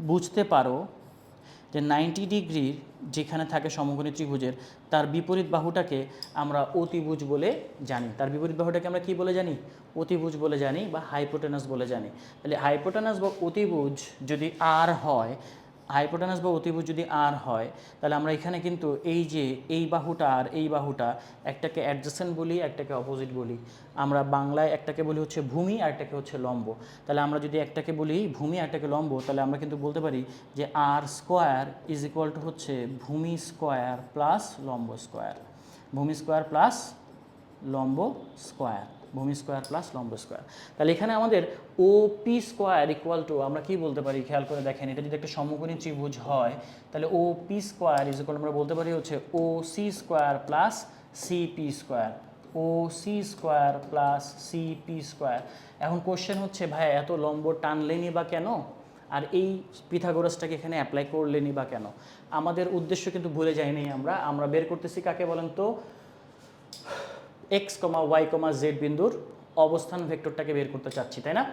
বুঝতে পারো যে 90 ডিগ্রির যেখানে থাকে সমকোণী ত্রিভুজের, তার বিপরীত বাহুটাকে আমরা অতিভুজ বলে জানি। তার বিপরীত বাহুটাকে আমরা কি বলে জানি? অতিভুজ বলে জানি বা হাইপোটেনাস বলে জানি। তাহলে হাইপোটেনাস বা অতিভুজ যদি আর হয়, তাহলে আমরা এখানে কিন্তু এই যে এই বাহুটা আর এই বাহুটা, একটাকে অ্যাডজেসেন্ট বলি, একটাকে অপোজিট বলি। আমরা বাংলায় একটাকে বলি হচ্ছে ভূমি আর একটাকে হচ্ছে লম্ব। তাহলে আমরা যদি একটাকে বলি ভূমি আর একটাকে লম্ব, তাহলে আমরা কিন্তু বলতে পারি যে R square is equal to হচ্ছে ভূমি স্কোয়ার প্লাস লম্ব স্কোয়ার, ভূমি স্কোয়ার প্লাস লম্ব স্কোয়ার, ভূমি স্কোয়ার প্লাস লম্ব স্কোয়ার। তাহলে এখানে আমাদের O P square equal to আমরা কি বলতে পারি? খেয়াল করে দেখেন, এটা যদি একটা সমকোণী ত্রিভুজ হয়, তাহলে O P square is equal আমরা বলতে পারি হচ্ছে O C square plus CP square, O C square plus CP square. এখন কোশ্চেন হচ্ছে ভাই এত লম্ব টানলেনি বা কেন, আর এই পিথাগোরাসটাকে এখানে অ্যাপ্লাই করলেনি বা কেন? আমাদের উদ্দেশ্য কিন্তু ভুলে যাইনি, আমরা বের করতেছি কাকে বলেন তো? এক্স কমা ওয়াই কমা জেড বিন্দুর অবস্থান ভেক্টরটাকে বের করতে চাচ্ছি, তাই না?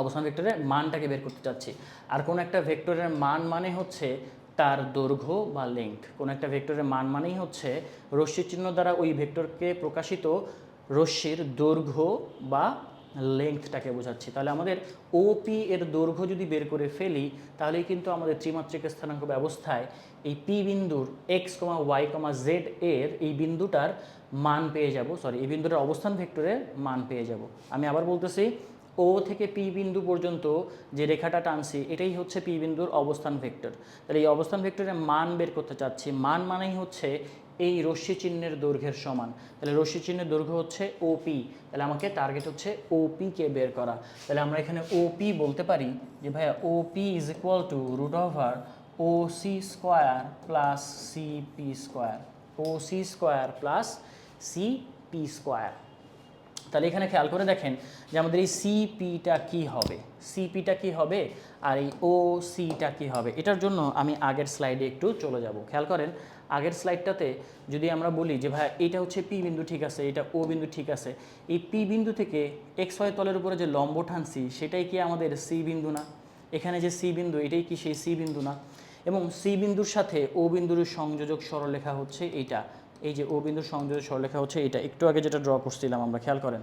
অবস্থান ভেক্টরের মানটাকে বের করতে চাচ্ছি। আর কোনো একটা ভেক্টরের মান মানে হচ্ছে তার দৈর্ঘ্য বা লেংথ। কোনো একটা ভেক্টরের মান মানেই হচ্ছে রশ্মি চিহ্ন দ্বারা ওই ভেক্টরকে প্রকাশিত রশ্মির দৈর্ঘ্য বা লেংথটাকে বোঝাচ্ছি। তাহলে আমাদের ওপি এর দৈর্ঘ্য যদি বের করে ফেলি তাহলেই কিন্তু আমাদের ত্রিমাত্রিক স্থানাঙ্ক ব্যবস্থায় এই পি বিন্দুর এক্স কমা ওয়াই কমা জেড এর এই বিন্দুটার মান পেয়ে যাব, এই বিন্দুটার অবস্থান ভেক্টরের মান পেয়ে যাব। আমি আবার বলতেছি, ও থেকে পি বিন্দু পর্যন্ত যে রেখাটা টানছি এটাই হচ্ছে পি বিন্দুর অবস্থান ভেক্টর। তাহলে এই অবস্থান ভেক্টরের মান বের করতে চাচ্ছি, মান মানেই হচ্ছে এই রশ্মি চিহ্নের দৈর্ঘ্যের সমান। তাহলে রশ্মি চিহ্নের দৈর্ঘ্য হচ্ছে ওপি, তাহলে আমাকে টার্গেট হচ্ছে ওপিকে বের করা। তাহলে আমরা এখানে ওপি বলতে পারি যে ভাইয়া OP is equal to root over O C square plus CP square, O C square plus CP square. তাহলে এখানে খেয়াল করে দেখেন যে আমাদের এই সিপিটা কী হবে, সিপিটা কী হবে আর এই ও সিটা কী হবে। এটার জন্য আমি আগের স্লাইডে একটু চলে যাব। খেয়াল করেন আগের স্লাইডটাতে যদি আমরা বলি যে ভাই এটা হচ্ছে পি বিন্দু ঠিক আছে, এটা ও বিন্দু ঠিক আছে, এই পি বিন্দু থেকে এক্স ওয়াই তলের উপরে যে লম্ব টানছি সেটাই কি আমাদের সি বিন্দু না? এখানে যে সি বিন্দু এটাই কি সেই সি বিন্দু না? এবং সি বিন্দুর সাথে ও বিন্দুর সংযোজক সরলরেখা হচ্ছে এইটা, এই যে ও বিন্দুর সংযোজক সরলরেখা হচ্ছে এটা, একটু আগে যেটা ড্র করছিলাম আমরা, খেয়াল করেন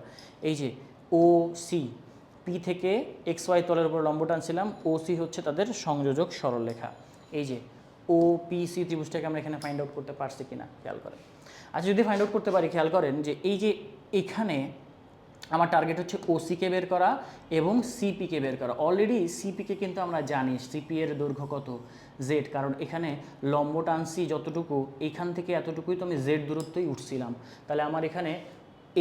এই যে ও সি, পি থেকে এক্স ওয়াই তলের উপর লম্ব টানছিলাম, ও সি হচ্ছে তাদের সংযোজক সরলরেখা। এই যে ও পি সি ত্রিভুজটাকে আমরা এখানে ফাইন্ড আউট করতে পারছি কিনা খেয়াল করেন। আচ্ছা যদি ফাইন্ড আউট করতে পারি, খেয়াল করেন যে এই যে এখানে আমার টার্গেট হচ্ছে ওসিকে বের করা এবং সিপিকে বের করা। অলরেডি সিপিকে কিন্তু আমরা জানি সিপি এর দৈর্ঘ্য কত, জেড, কারণ এখানে লম্ব টানছি যতটুকু এইখান থেকে এতটুকুই তো আমি জেড দূরত্বই উঠছিলাম। তাহলে আমার এখানে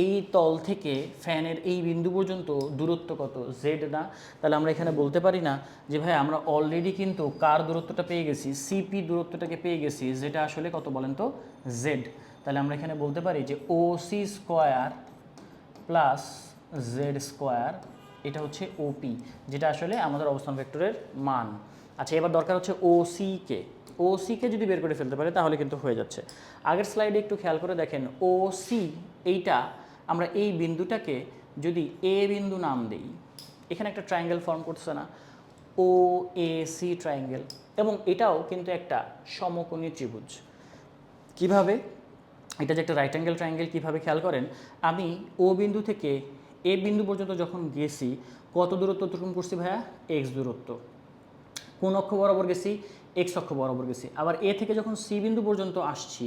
এই তল থেকে ফ্যানের এই বিন্দু পর্যন্ত দূরত্ব কত, জেড না? তাহলে আমরা এখানে বলতে পারি না যে ভাই আমরা অলরেডি কিন্তু কার দূরত্বটা পেয়ে গেছি, সিপি দূরত্বটাকে পেয়ে গেছি, যেটা আসলে কত বলেন তো, জেড। তাহলে আমরা এখানে বলতে পারি যে O C square plus Z square, এটা হচ্ছে ওপি, যেটা আসলে আমাদের অবস্থান ভেক্টরের মান। আচ্ছা এবার দরকার হচ্ছে ওসিকে, ওসিকে যদি বের করে ফেলতে পারে তাহলে কিন্তু হয়ে যাচ্ছে। আগের স্লাইডে একটু খেয়াল করে দেখেন ওসি, এইটা আমরা এই বিন্দুটাকে যদি এ বিন্দু নাম দিই, এখানে একটা ট্রায়াঙ্গেল ফর্ম করছে না, ও এ সি ট্রায়াঙ্গেল, এবং এটাও কিন্তু একটা সমকোণী ত্রিভুজ। কিভাবে? এটা যে একটা রাইট অ্যাঙ্গেল ট্রায়াঙ্গেল, কীভাবে খেয়াল করেন, আমি ও বিন্দু থেকে এ বিন্দু পর্যন্ত যখন গেছি কত দূরত্ব অতিক্রম করছি ভাইয়া, এক্স দূরত্ব। কোন অক্ষ বরাবর গেছি, এক্স অক্ষ বরাবর গেছি। আবার এ থেকে যখন সি বিন্দু পর্যন্ত আসছি,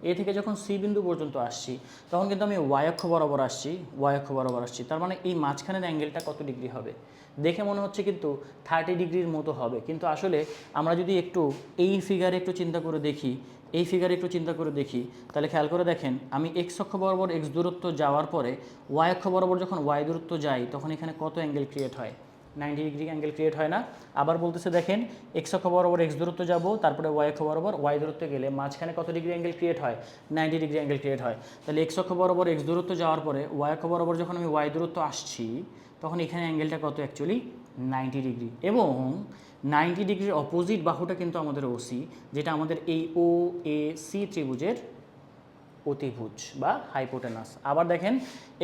এ থেকে যখন সি বিন্দু পর্যন্ত আসছি তখন কিন্তু আমি ওয়াই অক্ষ বরাবর আসছি, ওয়াই অক্ষ বরাবর আসছি। তার মানে এই মাঝখানের অ্যাঙ্গেলটা কত ডিগ্রি হবে? দেখে মনে হচ্ছে কিন্তু 30 ডিগ্রির মতো হবে, কিন্তু আসলে আমরা যদি একটু এই ফিগারে একটু চিন্তা করে দেখি, এই ফিগারে একটু চিন্তা করে দেখি, তাহলে খেয়াল করে দেখেন আমি এক্স অক্ষ বরাবর এক্স দূরত্ব যাওয়ার পরে ওয়াই অক্ষ বরাবর যখন ওয়াই দূরত্ব যাই তখন এখানে কত অ্যাঙ্গেল ক্রিয়েট হয়? 90 ডিগ্রি অ্যাঙ্গেল ক্রিয়েট হয় না? আবার বলতেছে দেখেন এক্স অক্ষ বরাবর এক্স দূরত্ব যাব, তারপরে ওয়াই অক্ষ বরাবর ওয়াই দূরত্ব গেলে মাঝখানে কত ডিগ্রি অ্যাঙ্গেল ক্রিয়েট হয়? 90 ডিগ্রি অ্যাঙ্গেল ক্রিয়েট হয়। তাহলে এক্স অক্ষ বরাবর এক্স দূরত্ব যাওয়ার পরে ওয়াই অক্ষ বরাবর যখন আমি ওয়াই দূরত্ব আসছি তখন এখানে অ্যাঙ্গেলটা কত? Actually 90 degree. এবং 90 ডিগ্রির অপোজিট বাহুটা কিন্তু আমাদের ওসি, যেটা আমাদের এই ও এ সি ত্রিভুজের অতিভুজ বা হাইপোটেনাস। আবার দেখেন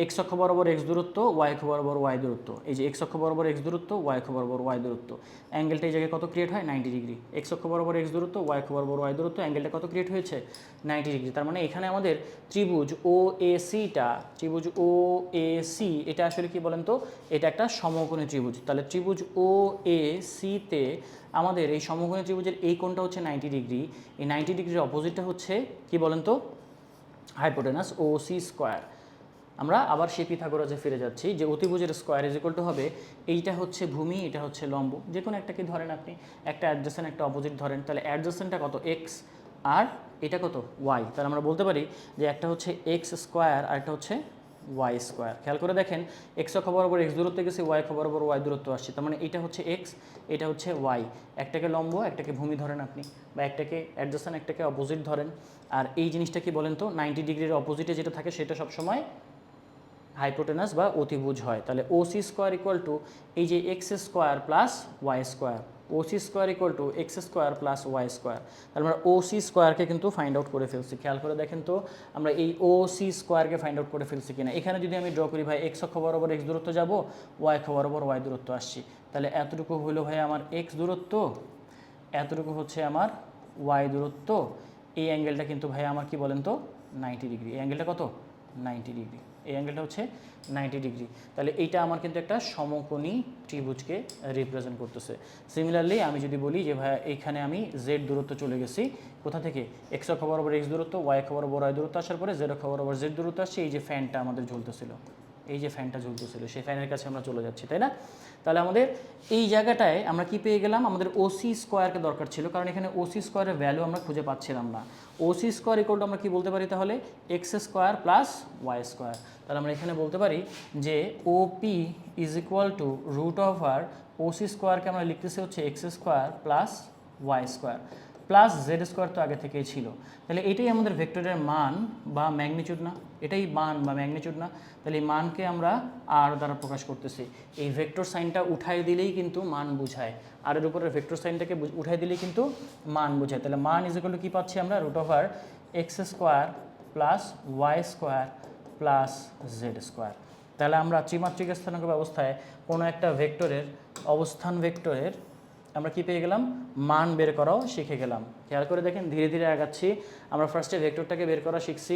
এক্স অক্ষ বরাবর এক্স দূরত্ব, ওয়াই অক্ষ বরাবর ওয়াই দূরত্ব, এই যে এক্স অক্ষ বরাবর এক্স দূরত্ব, ওয়াই অক্ষ বরাবর ওয়াই দূরত্ব, অ্যাঙ্গেলটা এই জায়গায় কত ক্রিয়েট হয়? 90 ডিগ্রি। এক্স অক্ষ বরাবর এক্স দূরত্ব, ওয়াই অক্ষ বরাবর ওয়াই দূরত্ব, অ্যাঙ্গেলটা কত ক্রিয়েট হয়েছে? 90 ডিগ্রি। তার মানে এখানে আমাদের ত্রিভুজ ও এ সিটা, ত্রিভুজ ও এ সি, এটা আসলে কি বলেন তো, এটা একটা সমকোণী ত্রিভুজ। তাহলে ত্রিভুজ ও এ সিতে আমাদের এই সমকোণী ত্রিভুজের এই কোণটা হচ্ছে 90 ডিগ্রি, এই 90 ডিগ্রির অপোজিটটা হচ্ছে কি বলেন তো, হাইপোটেনাস ও সি স্কোয়ার। আমরা আবার সেই পিথাগোরাসে ফিরে যাচ্ছি যে অতিভুজের স্কোয়ার ইজ ইকুয়াল টু হবে, এইটা হচ্ছে ভূমি, এটা হচ্ছে লম্ব, যে কোনো একটাকে ধরেন আপনি, একটা অ্যাডজেসেন্ট একটা অপোজিট ধরেন, তাহলে অ্যাডজেসেন্টটা কত? এক্স, আর এটা কত? ওয়াই। তাহলে আমরা বলতে পারি যে একটা হচ্ছে এক্স স্কোয়ার আর একটা হচ্ছে ওয়াই স্কোয়ার। খেয়াল করে দেখেন এক্স অক্ষ বরাবর এক্স দূরত্বে গেছে, ওয়াই অক্ষ বরাবর ওয়াই দূরত্ব আসছে, তার মানে এটা হচ্ছে এক্স, এটা হচ্ছে ওয়াই। একটাকে লম্ব একটাকে ভূমি ধরেন আপনি, বা একটাকে অ্যাডজেসেন্ট একটাকে অপোজিট ধরেন। আর এই জিনিসটা কি বলেন তো, 90 ডিগ্রির অপোজিটে যেটা থাকে সেটা সবসময় হাইপোটেনাস বা অতিভুজ হয়। তাহলে O C square equal to এই যে X square plus Y square, O C square equal to X square plus Y square. তাহলে আমরা ও সি স্কোয়ারকে কিন্তু ফাইন্ড আউট করে ফেলছি। খেয়াল করে দেখেন তো আমরা এই ও সি স্কোয়ারকে ফাইন্ড আউট করে ফেলছি কিনা। এখানে যদি আমি ড্র করি ভাই এক্স অক্ষ বরাবর এক্স দূরত্ব যাব, ওয়াই অক্ষ বরাবর ওয়াই দূরত্ব আসছি, তাহলে এতটুকু হলো ভাই আমার এক্স দূরত্ব, এতটুকু হচ্ছে আমার ওয়াই দূরত্ব, এই অ্যাঙ্গেলটা কিন্তু ভাই আমার কি বলেন তো 90 ডিগ্রি। এই অ্যাঙ্গেলটা কত 90 ডিগ্রি, এই অ্যাঙ্গেলটা হচ্ছে 90 ডিগ্রি। তাহলে এইটা আমার কিন্তু একটা সমকোণী ত্রিভুজকে রিপ্রেজেন্ট করতেছে। সিমিলারলি আমি যদি বলি যে ভাই এইখানে আমি জেড দূরত্ব চলে গেছি, কোথা থেকে এক্স অক্ষ বরাবর এক্স দূরত্ব, ওয়াই অক্ষ বরাবর ওয়াই দূরত্ব আসার পরে জেড অক্ষ বরাবর জেড দূরত্ব আসছে, এই যে ফ্যানটা আমাদের ঝুলতেছিল, এই যে ফ্যানটা ঝুলতেছিল সেই ফ্যানের কাছে আমরা চলে যাচ্ছি, তাই না? তাহলে আমাদের এই জায়গাটায় আমরা কি পেয়ে গেলাম, আমাদের ওসি স্কোয়ারকে দরকার ছিল, কারণ এখানে ওসি স্কোয়ারের ভ্যালু আমরা খুঁজে পাচ্ছিলাম না। ওসি স্কোয়ার ইকুয়াল টু আমরা কি বলতে পারি তাহলে x square plus Y square. তাহলে আমরা এখানে বলতে পারি যে OP is equal to root over OC স্কোয়ারকে আমরা লিখতেছি হচ্ছে x square plus Y square plus Z square তো আগে থেকেই ছিল। তাহলে এটাই আমাদের ভেক্টরের মান বা ম্যাগনিচিউড না, এটাই মান বা ম্যাগনিচিউড না। তাহলে এই মানকে আমরা আর দ্বারা প্রকাশ করতেছি। এই ভেক্টর সাইনটা উঠাই দিলেই কিন্তু মান বোঝায়, আর এর উপরে ভেক্টর সাইনটাকে উঠাই দিলেই কিন্তু মান বোঝায়। তাহলে মান ইজ ইকুয়াল টু কী পাচ্ছি আমরা, root over x square plus Y square plus Z square. তাহলে আমরা ত্রিমাত্রিক স্থানাঙ্ক ব্যবস্থায় কোনো একটা ভেক্টরের অবস্থান ভেক্টরের আমরা কি পেয়ে গেলাম, মান বের করাও শিখে গেলাম। খেয়াল করে দেখেন ধীরে ধীরে আগাচ্ছি। আমরা ফার্স্টে ভেক্টরটাকে বের করা শিখছি,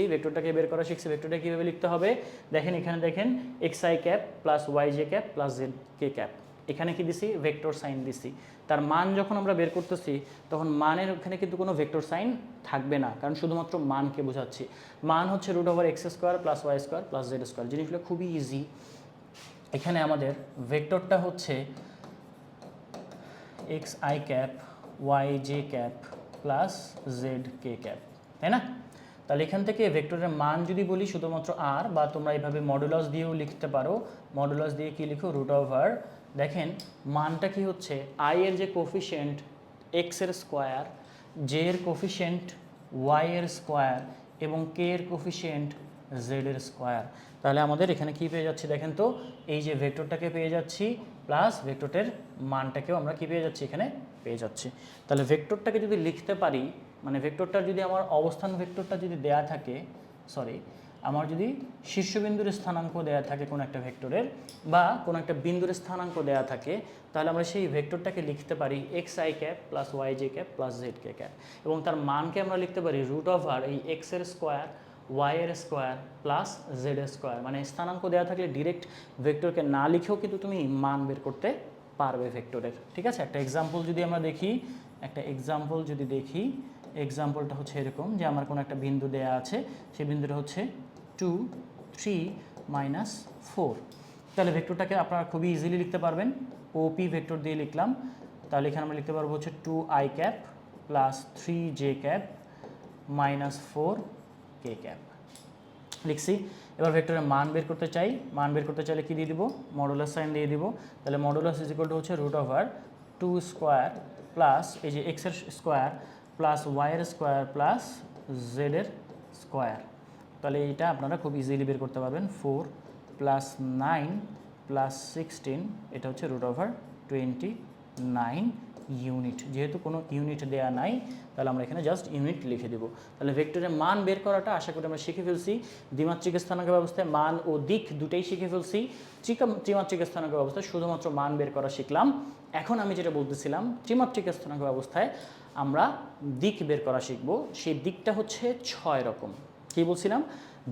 ভেক্টরটা কীভাবে লিখতে হবে দেখেন, এখানে দেখেন X I cap plus Y J cap plus Z K cap, এখানে কি দিছি ভেক্টর সাইন দিছি। তার মান যখন আমরা বের করতেছি তখন মানের ওখানে কিন্তু কোনো ভেক্টর সাইন থাকবে না, কারণ শুধুমাত্র মানকে বোঝাচ্ছি। মান হচ্ছে root over x square plus Y square plus Z square. জিনিসগুলো খুবই ইজি। এখানে আমাদের ভেক্টরটা হচ্ছে X I cap Y J cap plus Z K cap, তাই না? তাহলে এখান থেকে ভেক্টরের মান যদি বলি শুধুমাত্র আর, বা তোমরা এইভাবে মডুলাস দিয়েও লিখতে পারো। মডুলাস দিয়ে কি লিখো, রুট ওভার, দেখেন মানটা কি হচ্ছে আই এর যে কোফিশিয়েন্ট এক্স এর স্কোয়ার, জে এর কোফিশিয়েন্ট ওয়াই এর স্কোয়ার এবং কে এর কোফিশিয়েন্ট জেড এর স্কোয়ার। তাহলে আমাদের এখানে কি পেয়ে যাচ্ছি দেখেন তো, এই যে ভেক্টরটাকে পেয়ে যাচ্ছি প্লাস ভেক্টরের মানটাকেও আমরা কি পেয়ে যাচ্ছি এখানে পেয়ে যাচ্ছি। তাহলে ভেক্টরটাকে যদি লিখতে পারি, মানে ভেক্টরটার যদি আমার অবস্থান ভেক্টরটা যদি দেয়া থাকে, আমার যদি শীর্ষবিন্দুর স্থানাঙ্ক দেয়া থাকে কোনো একটা ভেক্টরের, বা কোনো একটা বিন্দুর স্থানাঙ্ক দেয়া থাকে, তাহলে আমরা সেই ভেক্টরটাকে লিখতে পারি x I cap plus Y J cap plus Z K cap, এবং তার মানকে আমরা লিখতে পারি রুট ওভার এই এক্স এর স্কোয়ার ওয়াই এর স্কোয়ার প্লাস জেড এর স্কোয়ার। মানে স্থানাঙ্ক দেওয়া থাকলে ডিরেক্ট ভেক্টরকে না লিখেও কিন্তু তুমি মান বের করতে পারবে ভেক্টরের। ঠিক আছে, একটা এক্সাম্পল যদি আমরা দেখি, এক্সাম্পলটা হচ্ছে এরকম যে আমার কোনো একটা বিন্দু দেয়া আছে, সেই বিন্দুটা হচ্ছে 2 3 -4। তাহলে ভেক্টরটাকে আপনারা খুবই ইজিলি লিখতে পারবেন, ওপি ভেক্টর দিয়ে লিখলাম। তাহলে এখানে আমরা লিখতে পারবো হচ্ছে 2 I cap plus 3 J cap -4 K cap লিখছি। এবার ভেক্টরের মান বের করতে চাই, মান বের করতে চাইলে কি দিয়ে দিব, মডুলাস সাইন দিয়ে দিব। তাহলে মডুলাস ইজ ইকুয়াল টু হচ্ছে রুট ওভার 2 স্কোয়ার প্লাস এই যে এক্স এর স্কোয়ার প্লাস ওয়াই এর স্কোয়ার প্লাস জেড এর স্কোয়ার। তাহলে এইটা আপনারা খুব ইজিলি বের করতে পারবেন। 4 প্লাস 9 প্লাস 16, এটা হচ্ছে রুট ওভার 29 ইউনিট। যেহেতু কোনো ইউনিট দেয়া নাই, তাহলে আমরা এখানে জাস্ট ইউনিট লিখে দেবো। তাহলে ভেক্টরের মান বের করাটা আশা করি আমরা শিখে ফেলছি। দ্বিমাত্রিক স্থানাঙ্ক ব্যবস্থায় মান ও দিক দুটাই শিখে ফেলছি। ত্রিমাত্রিক স্থানাঙ্ক ব্যবস্থায় শুধুমাত্র মান বের করা শিখলাম। এখন আমি যেটা বলতেছিলাম, ত্রিমাত্রিক স্থানাঙ্ক ব্যবস্থায় আমরা দিক বের করা শিখব। সেই দিকটা হচ্ছে 6 রকম। কী বলছিলাম,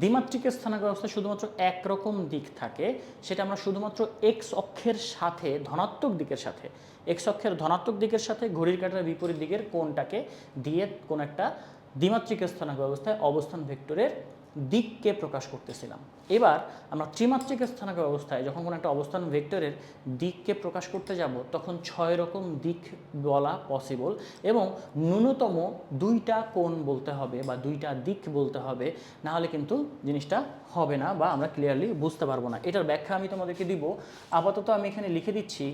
দ্বিমাত্রিক স্থানাঙ্ক ব্যবস্থায় শুধুমাত্র একরকম দিক থাকে, সেটা আমরা শুধুমাত্র এক্স অক্ষের সাথে ধনাত্মক দিকের সাথে, এক্স অক্ষের ধনাত্মক দিকের সাথে ঘড়ির কাঁটার বিপরীত দিকের কোণটাকে দিয়ে কোন একটা দ্বিমাত্রিক স্থানাঙ্ক ব্যবস্থায় অবস্থান ভেক্টরের দিককে প্রকাশ করতেছিলাম। এবার আমরা ত্রিমাত্রিক স্থানাঙ্ক ব্যবস্থায় যখন কোনো একটা অবস্থান ভেক্টরের দিককে প্রকাশ করতে যাব, তখন 6 রকম দিক বলা পসিবল, এবং ন্যূনতম 2টা কোণ বলতে হবে বা 2টা দিক বলতে হবে, না হলে কিন্তু জিনিসটা হবে না বা আমরা ক্লিয়ারলি বুঝতে পারবো না। এটার ব্যাখ্যা আমি তোমাদেরকে দিব। আপাতত আমি এখানে লিখে দিচ্ছি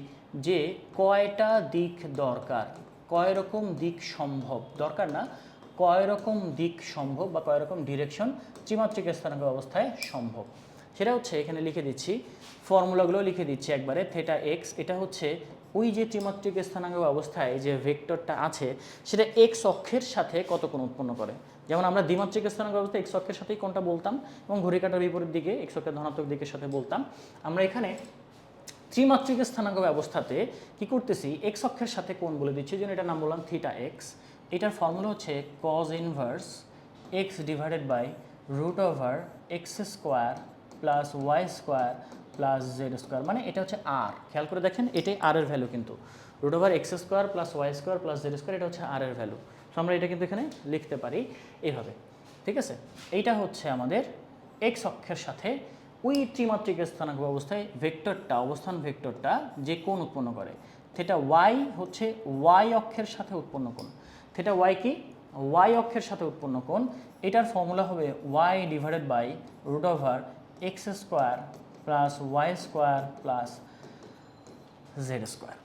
যে কয়টা দিক দরকার, কয় রকম দিক সম্ভব, দরকার না, কয় রকম দিক সম্ভব বা কয় রকম ডিরেকশন ত্রিমাত্রিক স্থানাঙ্ক ব্যবস্থায় সম্ভব, সেটা হচ্ছে এখানে লিখে দিচ্ছি। ফর্মুলাগুলো লিখে দিচ্ছি একবারে। থেটা এক্স, এটা হচ্ছে ওই যে ত্রিমাত্রিক স্থানাঙ্ক ব্যবস্থায় যে ভেক্টরটা আছে সেটা এক্স অক্ষের সাথে কত কোণ উৎপন্ন করে। যেমন আমরা দ্বিমাত্রিক স্থানাঙ্ক ব্যবস্থায় এক্স অক্ষের সাথেই কোণটা বলতাম, এবং ঘড়ি কাঁটার বিপরীত দিকে এক্স অক্ষের ধনাত্মক দিকের সাথে বলতাম। আমরা এখানে ত্রিমাত্রিক স্থানাঙ্ক ব্যবস্থাতে কি করতেছি, এক্স অক্ষের সাথে কোণ বলে দিচ্ছি, যেন এটা নাম বললাম থিটা এক্স। এটার ফর্মুলা হচ্ছে cos inverse x divided by root over x square plus Y square plus Z square, মানে এটা হচ্ছে আর, খেয়াল করে দেখেন এটাই আর এর ভ্যালু, কিন্তু root over x square plus Y square plus Z square এটা হচ্ছে আর এর ভ্যালু। তো আমরা এটা কিন্তু এখানে লিখতে পারি এইভাবে, ঠিক আছে। এইটা হচ্ছে আমাদের এক্স অক্ষের সাথে ওই ত্রিমাত্রিক স্থানাঙ্ক ব্যবস্থায় ভেক্টরটা, অবস্থান ভেক্টরটা যে কোণ উৎপন্ন করে, থেটা ওয়াই হচ্ছে ওয়াই অক্ষের সাথে উৎপন্ন কোণ। থেটা ওয়াই কি? ওয়াই অক্ষের সাথে উৎপন্ন কোণ। এটার ফর্মুলা হবে Y divided by root over x square plus Y square plus Z square.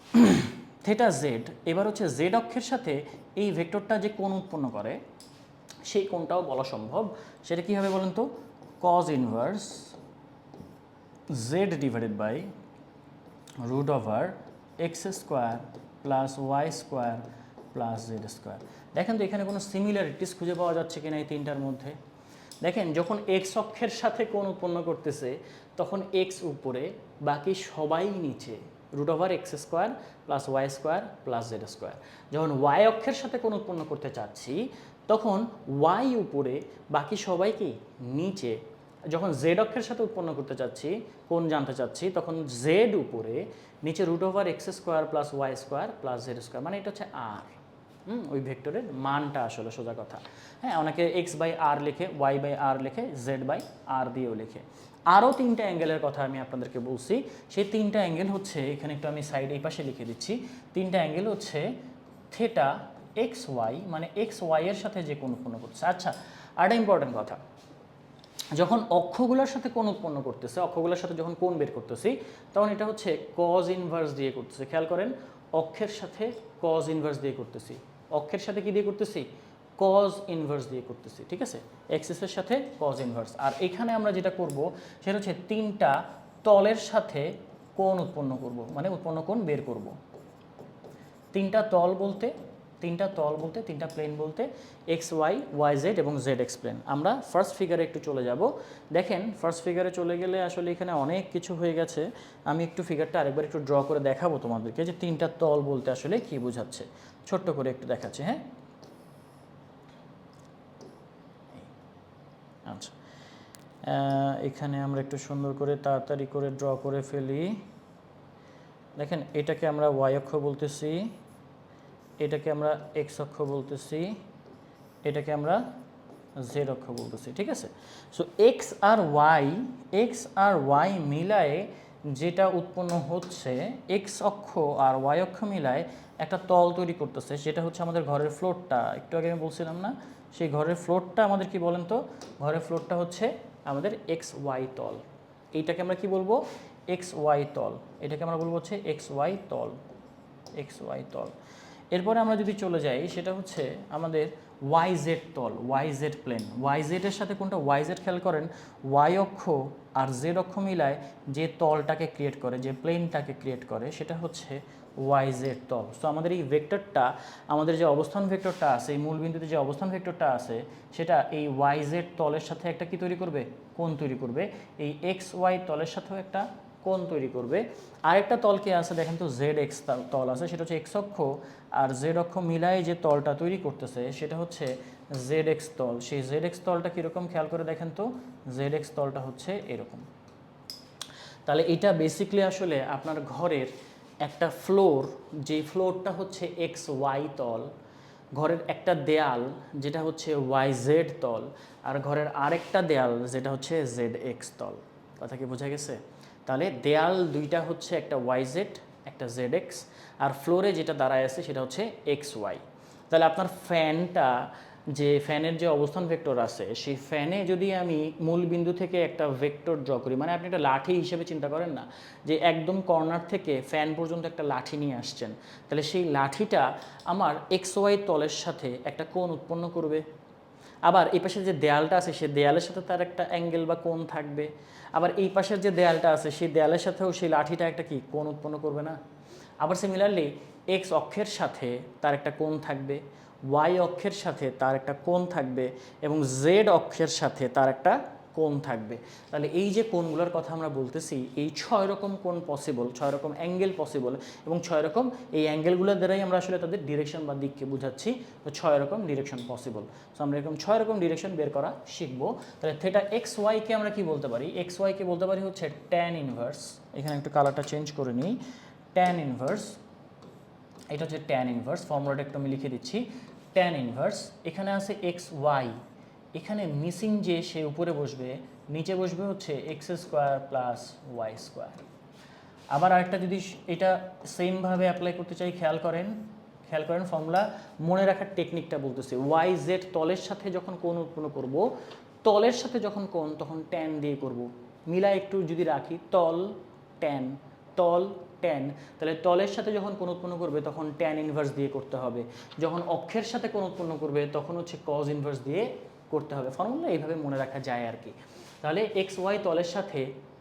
Theta Z এবার হচ্ছে জেড অক্ষের সাথে এই ভেক্টরটা যে কোণ উৎপন্ন করে সেই কোণটাও বলা সম্ভব। সেটা কী হবে বলেন তো? Cos inverse z divided by root over x square plus Y square plus Z square. দেখেন তো এখানে কোনো সিমিলারিটিস খুঁজে পাওয়া যাচ্ছে কিনা এই তিনটার মধ্যে। দেখেন যখন এক্স অক্ষের সাথে কোণ উৎপন্ন করতেছে তখন এক্স উপরে, বাকি সবাই নিচে, root over x square plus Y square plus Z square. যখন ওয়াই অক্ষের সাথে কোণ উৎপন্ন করতে চাচ্ছি তখন ওয়াই উপরে, বাকি সবাই কি নিচে। যখন জেড অক্ষের সাথে উৎপন্ন করতে চাচ্ছি, কোণ জানতে চাচ্ছি, তখন জেড উপরে, নিচে root over x square plus Y square plus Z square, মানে এটা হচ্ছে আর। ওই ভেক্টরের মানটা আসলে সোজা কথা। হ্যাঁ, অনেকে এক্স বাই আর লিখে, ওয়াই বাই আর লিখে, জেড বাই আর দিয়েও লিখে। আরও তিনটা অ্যাঙ্গেলের কথা আমি আপনাদেরকে বলছি, সেই তিনটা অ্যাঙ্গেল হচ্ছে, এখানে একটু আমি সাইড এই পাশে লিখে দিচ্ছি, তিনটা অ্যাঙ্গেল হচ্ছে থেটা এক্স ওয়াই, মানে এক্স ওয়াই এর সাথে যে কোণ উৎপন্ন করছে। আচ্ছা, আরেকটা ইম্পর্টেন্ট কথা, যখন অক্ষগুলোর সাথে কোণ উৎপন্ন করতেছে, অক্ষগুলোর সাথে যখন কোণ বের করতেছি তখন এটা হচ্ছে কজ ইনভার্স দিয়ে করতেছে। খেয়াল করেন, অক্ষের সাথে কজ ইনভার্স দিয়ে করতেছি, অক্ষের সাথে কি দিয়ে করতেছি? কজ ইনভার্স দিয়ে করতেছি, ঠিক আছে, এক্সিসের সাথে কজ ইনভার্স। আর এখানে আমরা যেটা করব সেটা হচ্ছে তিনটা তলের সাথে কোণ উৎপন্ন করব, মানে উৎপন্ন কোণ বের করব। তিনটা তল বলতে তিনটা প্লেন বলতে এক্স ওয়াই, ওয়াই জেড এবং জেড এক্স প্লেন। আমরা ফার্স্ট ফিগারে একটু চলে যাব। দেখেন ফার্স্ট ফিগারে চলে গেলে আসলে এখানে অনেক কিছু হয়ে গেছে। আমি একটু ফিগারটা আরেকবার একটু ড্র করে দেখাবো তোমাদেরকে যে তিনটা তল বলতে আসলে কী বোঝাচ্ছে। ছোট্ট করে একটু দেখাচ্ছি। হ্যাঁ, আচ্ছা, এখানে আমরা একটু সুন্দর করে তাড়াতাড়ি করে ড্র করে ফেলি। দেখেন এটাকে আমরা ওয়াই অক্ষ বলতেছি, এটাকে আমরা এক্স অক্ষ বলতেছি, এটাকে আমরা জেড অক্ষ বলতেছি, ঠিক আছে। সো এক্স আর ওয়াই মিলায়ে যেটা উৎপন্ন হচ্ছে, এক্স অক্ষ আর ওয়াই অক্ষ মিলায় একটা তল তৈরি করতেছে, সেটা হচ্ছে আমাদের ঘরের ফ্লোরটা। একটু আগে আমি বলছিলাম না, সেই ঘরের ফ্লোরটা আমাদের কি বলেন তো? ঘরের ফ্লোরটা হচ্ছে আমাদের এক্স ওয়াই তল। এইটাকে আমরা কি বলবো? এক্স ওয়াই তল। এটাকে আমরা বলবো হচ্ছে এক্স ওয়াই তল, এক্স ওয়াই তল। এরপরে আমরা যদি চলে যাই সেটা হচ্ছে আমাদের ওয়াই জেড তল, ওয়াই জেড প্লেন। ওয়াই জেডের সাথে কোনটা? ওয়াই জেড, খেয়াল করেন, ওয়াই অক্ষ আর জেড অক্ষ মিলায় যে তলটাকে ক্রিয়েট করে, যে প্লেনটাকে ক্রিয়েট করে, সেটা হচ্ছে ওয়াই জেড তল। সো আমাদের এই ভেক্টরটা, আমাদের যে অবস্থান ভেক্টরটা আছে, এই মূল বিন্দুতে যে অবস্থান ভেক্টরটা আছে, সেটা এই ওয়াই জেড তলের সাথে একটা কি তৈরি করবে? কোণ তৈরি করবে। এই এক্স ওয়াই তলের সাথেও একটা কোণ তৈরি করবে। আরেকটা তলকে আছে দেখেন তো, জেড এক্স তল আছে, সেটা হচ্ছে এক্স অক্ষ আর জেড অক্ষ মিলায় যে তলটা তৈরি করতেছে সেটা হচ্ছে জেড এক্স তল। সেই জেড এক্স তলটা কীরকম খেয়াল করে দেখেন তো, জেড এক্স তলটা হচ্ছে এরকম। তাহলে এটা বেসিক্যালি আসলে আপনার ঘরের একটা ফ্লোর, যে ফ্লোরটা হচ্ছে এক্স ওয়াই তল, ঘরের একটা দেয়াল যেটা হচ্ছে ওয়াই জেড তল, আর ঘরের আরেকটা দেয়াল যেটা হচ্ছে জেড এক্স তল। কথা কি বোঝা গেছে? তাহলে দেয়াল দুইটা হচ্ছে একটা ওয়াই জেড, একটা জেড এক্স, আর ফ্লোরে যেটা দাঁড়ায় আছে সেটা হচ্ছে এক্স ওয়াই। তাহলে আপনার ফ্যানটা, যে ফ্যানের যে অবস্থান ভেক্টর আছে, সেই ফ্যানে যদি আমি মূল বিন্দু থেকে একটা ভেক্টর ড্র করি, মানে আপনি একটা লাঠি হিসেবে চিন্তা করেন না, যে একদম কর্নার থেকে ফ্যান পর্যন্ত একটা লাঠি নিয়ে আসছেন, তাহলে সেই লাঠিটা আমার এক্স ওয়াই তলের সাথে একটা কোণ উৎপন্ন করবে। আবার এই পাশের যে দেয়ালটা আছে সেই দেয়ালের সাথে তার একটা অ্যাঙ্গেল বা কোণ থাকবে। আবার এই পাশের যে দেয়ালটা আছে সেই দেয়ালের সাথেও সেই লাঠিটা একটা কি কোণ উৎপন্ন করবে না? আবার সিমিলারলি এক্স অক্ষের সাথে তার একটা কোণ থাকবে, ওয়াই অক্ষের সাথে তার একটা কোণ থাকবে, এবং জেড অক্ষের সাথে তার একটা কোণ থাকবে। তাহলে এই যে কোণগুলোর কথা আমরা বলতেছি, এই 6 রকম কোণ পসিবল, 6 রকম অ্যাঙ্গেল পসিবল, এবং 6 রকম এই অ্যাঙ্গেলগুলোর দ্বারাই আমরা আসলে তাদের ডিরেকশন বা দিককে বোঝাচ্ছি। তো 6 রকম ডিরেকশন পসিবল। সো আমরা এরকম 6 রকম ডিরেকশন বের করা শিখবো। তাহলে থেটা এক্স ওয়াইকে আমরা কি বলতে পারি? এক্স ওয়াইকে বলতে পারি হচ্ছে ট্যান ইনভার্স। এখানে একটু কালারটা চেঞ্জ করে নিই। ট্যান ইনভার্স, এটা হচ্ছে ট্যান ইনভার্স। ফর্মুলাটা একটু আমি লিখে দিচ্ছি। ট্যান ইনভার্স, এখানে আছে এক্স ওয়াই, এখানে মিসিং যে সে উপরে বসবে, নিচে বসবে হচ্ছে x square plus Y square. আবার আরেকটা যদি এটা সেমভাবে অ্যাপ্লাই করতে চাই, খেয়াল করেন ফর্মুলা মনে রাখার টেকনিকটা বলতেছি। ওয়াই জেড তলের সাথে যখন কোণ উৎপন্ন করব, তলের সাথে যখন কোণ, তখন ট্যান দিয়ে করব। মিলায় একটু যদি রাখি, তল ট্যান, তল ট্যান, তাহলে তলের সাথে যখন কোণ উৎপন্ন করবে তখন ট্যান ইনভার্স দিয়ে করতে হবে। যখন অক্ষের সাথে কোণ উৎপন্ন করবে তখন হচ্ছে কজ ইনভার্স দিয়ে করতে হবে। ফর্মুলা এইভাবে মনে রাখা যায় আর কি। তাহলে এক্স ওয়াই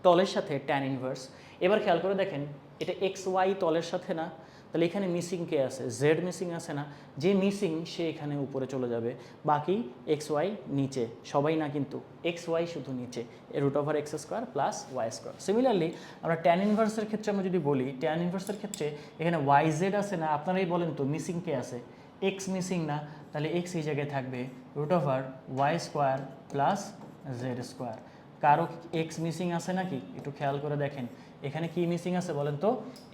তলের সাথে ট্যান ইনভার্স। এবার খেয়াল করে দেখেন, এটা এক্স ওয়াই তলের সাথে না, তাহলে এখানে মিসিং কে আছে? জেড মিসিং আছে না? যে মিসিং সে এখানে উপরে চলে যাবে, বাকি এক্স ওয়াই নিচে। সবাই না কিন্তু, এক্স ওয়াই শুধু নিচে, root over x square plus Y square. Similarly আমরা ট্যান ইনভার্সের ক্ষেত্রে আমরা যদি বলি, ট্যান ইনভার্সের ক্ষেত্রে এখানে ওয়াই জেড আছে না? আপনারাই বলেন তো, মিসিং কে আছে? এক্স মিসিং না? তাহলে এক্স এই জায়গায় থাকবে root over y square plus Z square. কারো এক্স মিসিং আছে নাকি? একটু খেয়াল করে দেখেন, এখানে কি মিসিং আছে বলেন তো?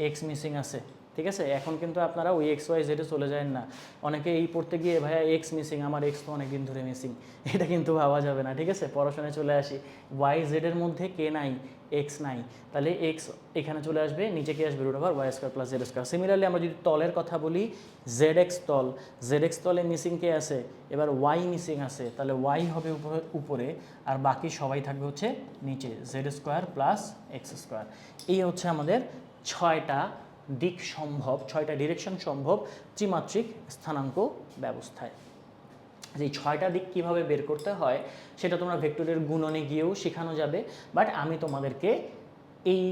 এক্স মিসিং আছে। ঠিক আছে, এখন কিন্তু আপনারা ওই এক্স ওয়াই জেডে চলে যায় না। অনেকে এই পড়তে গিয়ে ভাইয়া এক্স মিসিং, আমার এক্স তো অনেক দিন ধরে মিসিং, এটা কিন্তু ভাবা যাবে না। ঠিক আছে, পড়াশোনায় চলে আসি, ওয়াই জেডের মধ্যে কে নাই? এক্স নাই। তাহলে এক্স এখানে চলে আসবে, নিচে কি আসবে? Root over y square plus Z square. Similarly আমরা যদি তলের কথা বলি, জেড এক্স তলে মিসিং কে আছে? এবার ওয়াই মিসিং আছে, তাহলে ওয়াই হবে উপরে আর বাকি সবাই থাকবে হচ্ছে নিচে, Z square plus x square. এই হচ্ছে আমাদের 6টা দিক সম্ভব, 6টা ডিরেকশন সম্ভব ত্রিমাত্রিক স্থানাঙ্ক ব্যবস্থায়। যে 6টা দিক কীভাবে বের করতে হয় সেটা তোমরা ভেক্টরের গুণনে গিয়েও শেখানো যাবে, বাট আমি তোমাদেরকে এই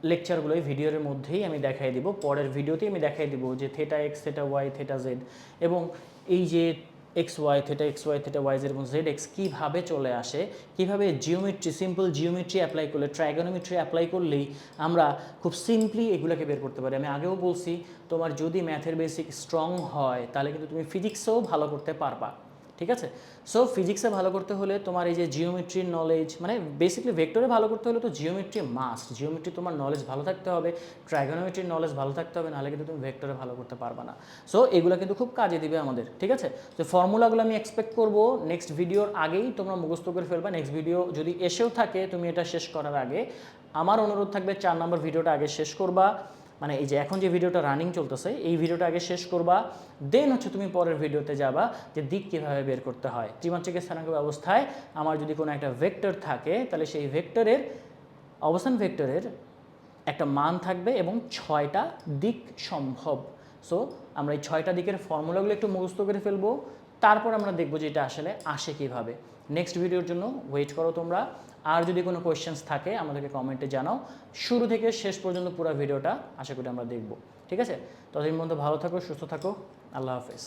লেকচারগুলোই ভিডিওর মধ্যেই আমি দেখাই দিব। পরের ভিডিওতেই আমি দেখাই দিব যে theta x, theta y, theta z, এবং এই যে x y, theta y z এবং জেড এক্স কীভাবে চলে আসে, কীভাবে জিওমেট্রি, সিম্পল জিওমেট্রি অ্যাপ্লাই করলে, ট্রাইগোনোমেট্রি অ্যাপ্লাই করলেই আমরা খুব সিম্পলি এগুলোকে বের করতে পারি। আমি আগেও বলছি, তোমার যদি ম্যাথের বেসিক স্ট্রং হয় তাহলে কিন্তু তুমি ফিজিক্সেও ভালো করতে পারবা। ঠিক আছে, সো ফিজিক্সে ভালো করতে হলে তোমার এই যে জিওমেট্রির নলেজ, মানে বেসিক্যালি ভেক্টরে ভালো করতে হলে তো জিওমেট্রি মাস্ট, জিওমেট্রি তোমার নলেজ ভালো থাকতে হবে, ট্রাইগোনোমেট্রির নলেজ ভালো থাকতে হবে, নাহলে কিন্তু তুমি ভেক্টরে ভালো করতে পারবা না। সো এগুলো কিন্তু খুব কাজে দিবে আমাদের। ঠিক আছে, তো ফর্মুলাগুলো আমি এক্সপেক্ট করবো নেক্সট ভিডিওর আগেই তোমরা মুখস্থ করে ফেলবা। নেক্সট ভিডিও যদি এসেও থাকে, তুমি এটা শেষ করার আগে আমার অনুরোধ থাকবে 4 নম্বর ভিডিওটা আগে শেষ করবা, মানে এই যে এখন যে ভিডিওটা রানিং চলতেছে এই ভিডিওটা আগে শেষ করবা, দেন হচ্ছে তুমি পরের ভিডিওতে যাবা যে দিক কীভাবে বের করতে হয়। ত্রিমাত্রিক স্থানাঙ্ক ব্যবস্থায় আমার যদি কোনো একটা ভেক্টর থাকে, তাহলে সেই ভেক্টরের অবস্থান ভেক্টরের একটা মান থাকবে এবং 6টা দিক সম্ভব। সো আমরা এই 6টা দিকের ফর্মুলাগুলো একটু মুখস্থ করে ফেলবো, তারপর আমরা দেখবো যে এটা আসলে আসে কীভাবে। নেক্সট ভিডিওর জন্য ওয়েট করো তোমরা। আর যদি কোনো কোয়েশ্চেন্স থাকে আমাদেরকে কমেন্টে জানাও। শুরু থেকে শেষ পর্যন্ত পুরো ভিডিওটা আশা করি আমরা দেখব। ঠিক আছে, ততদিন পর্যন্ত ভালো থাকো, সুস্থ থাকো, আল্লাহ হাফেজ।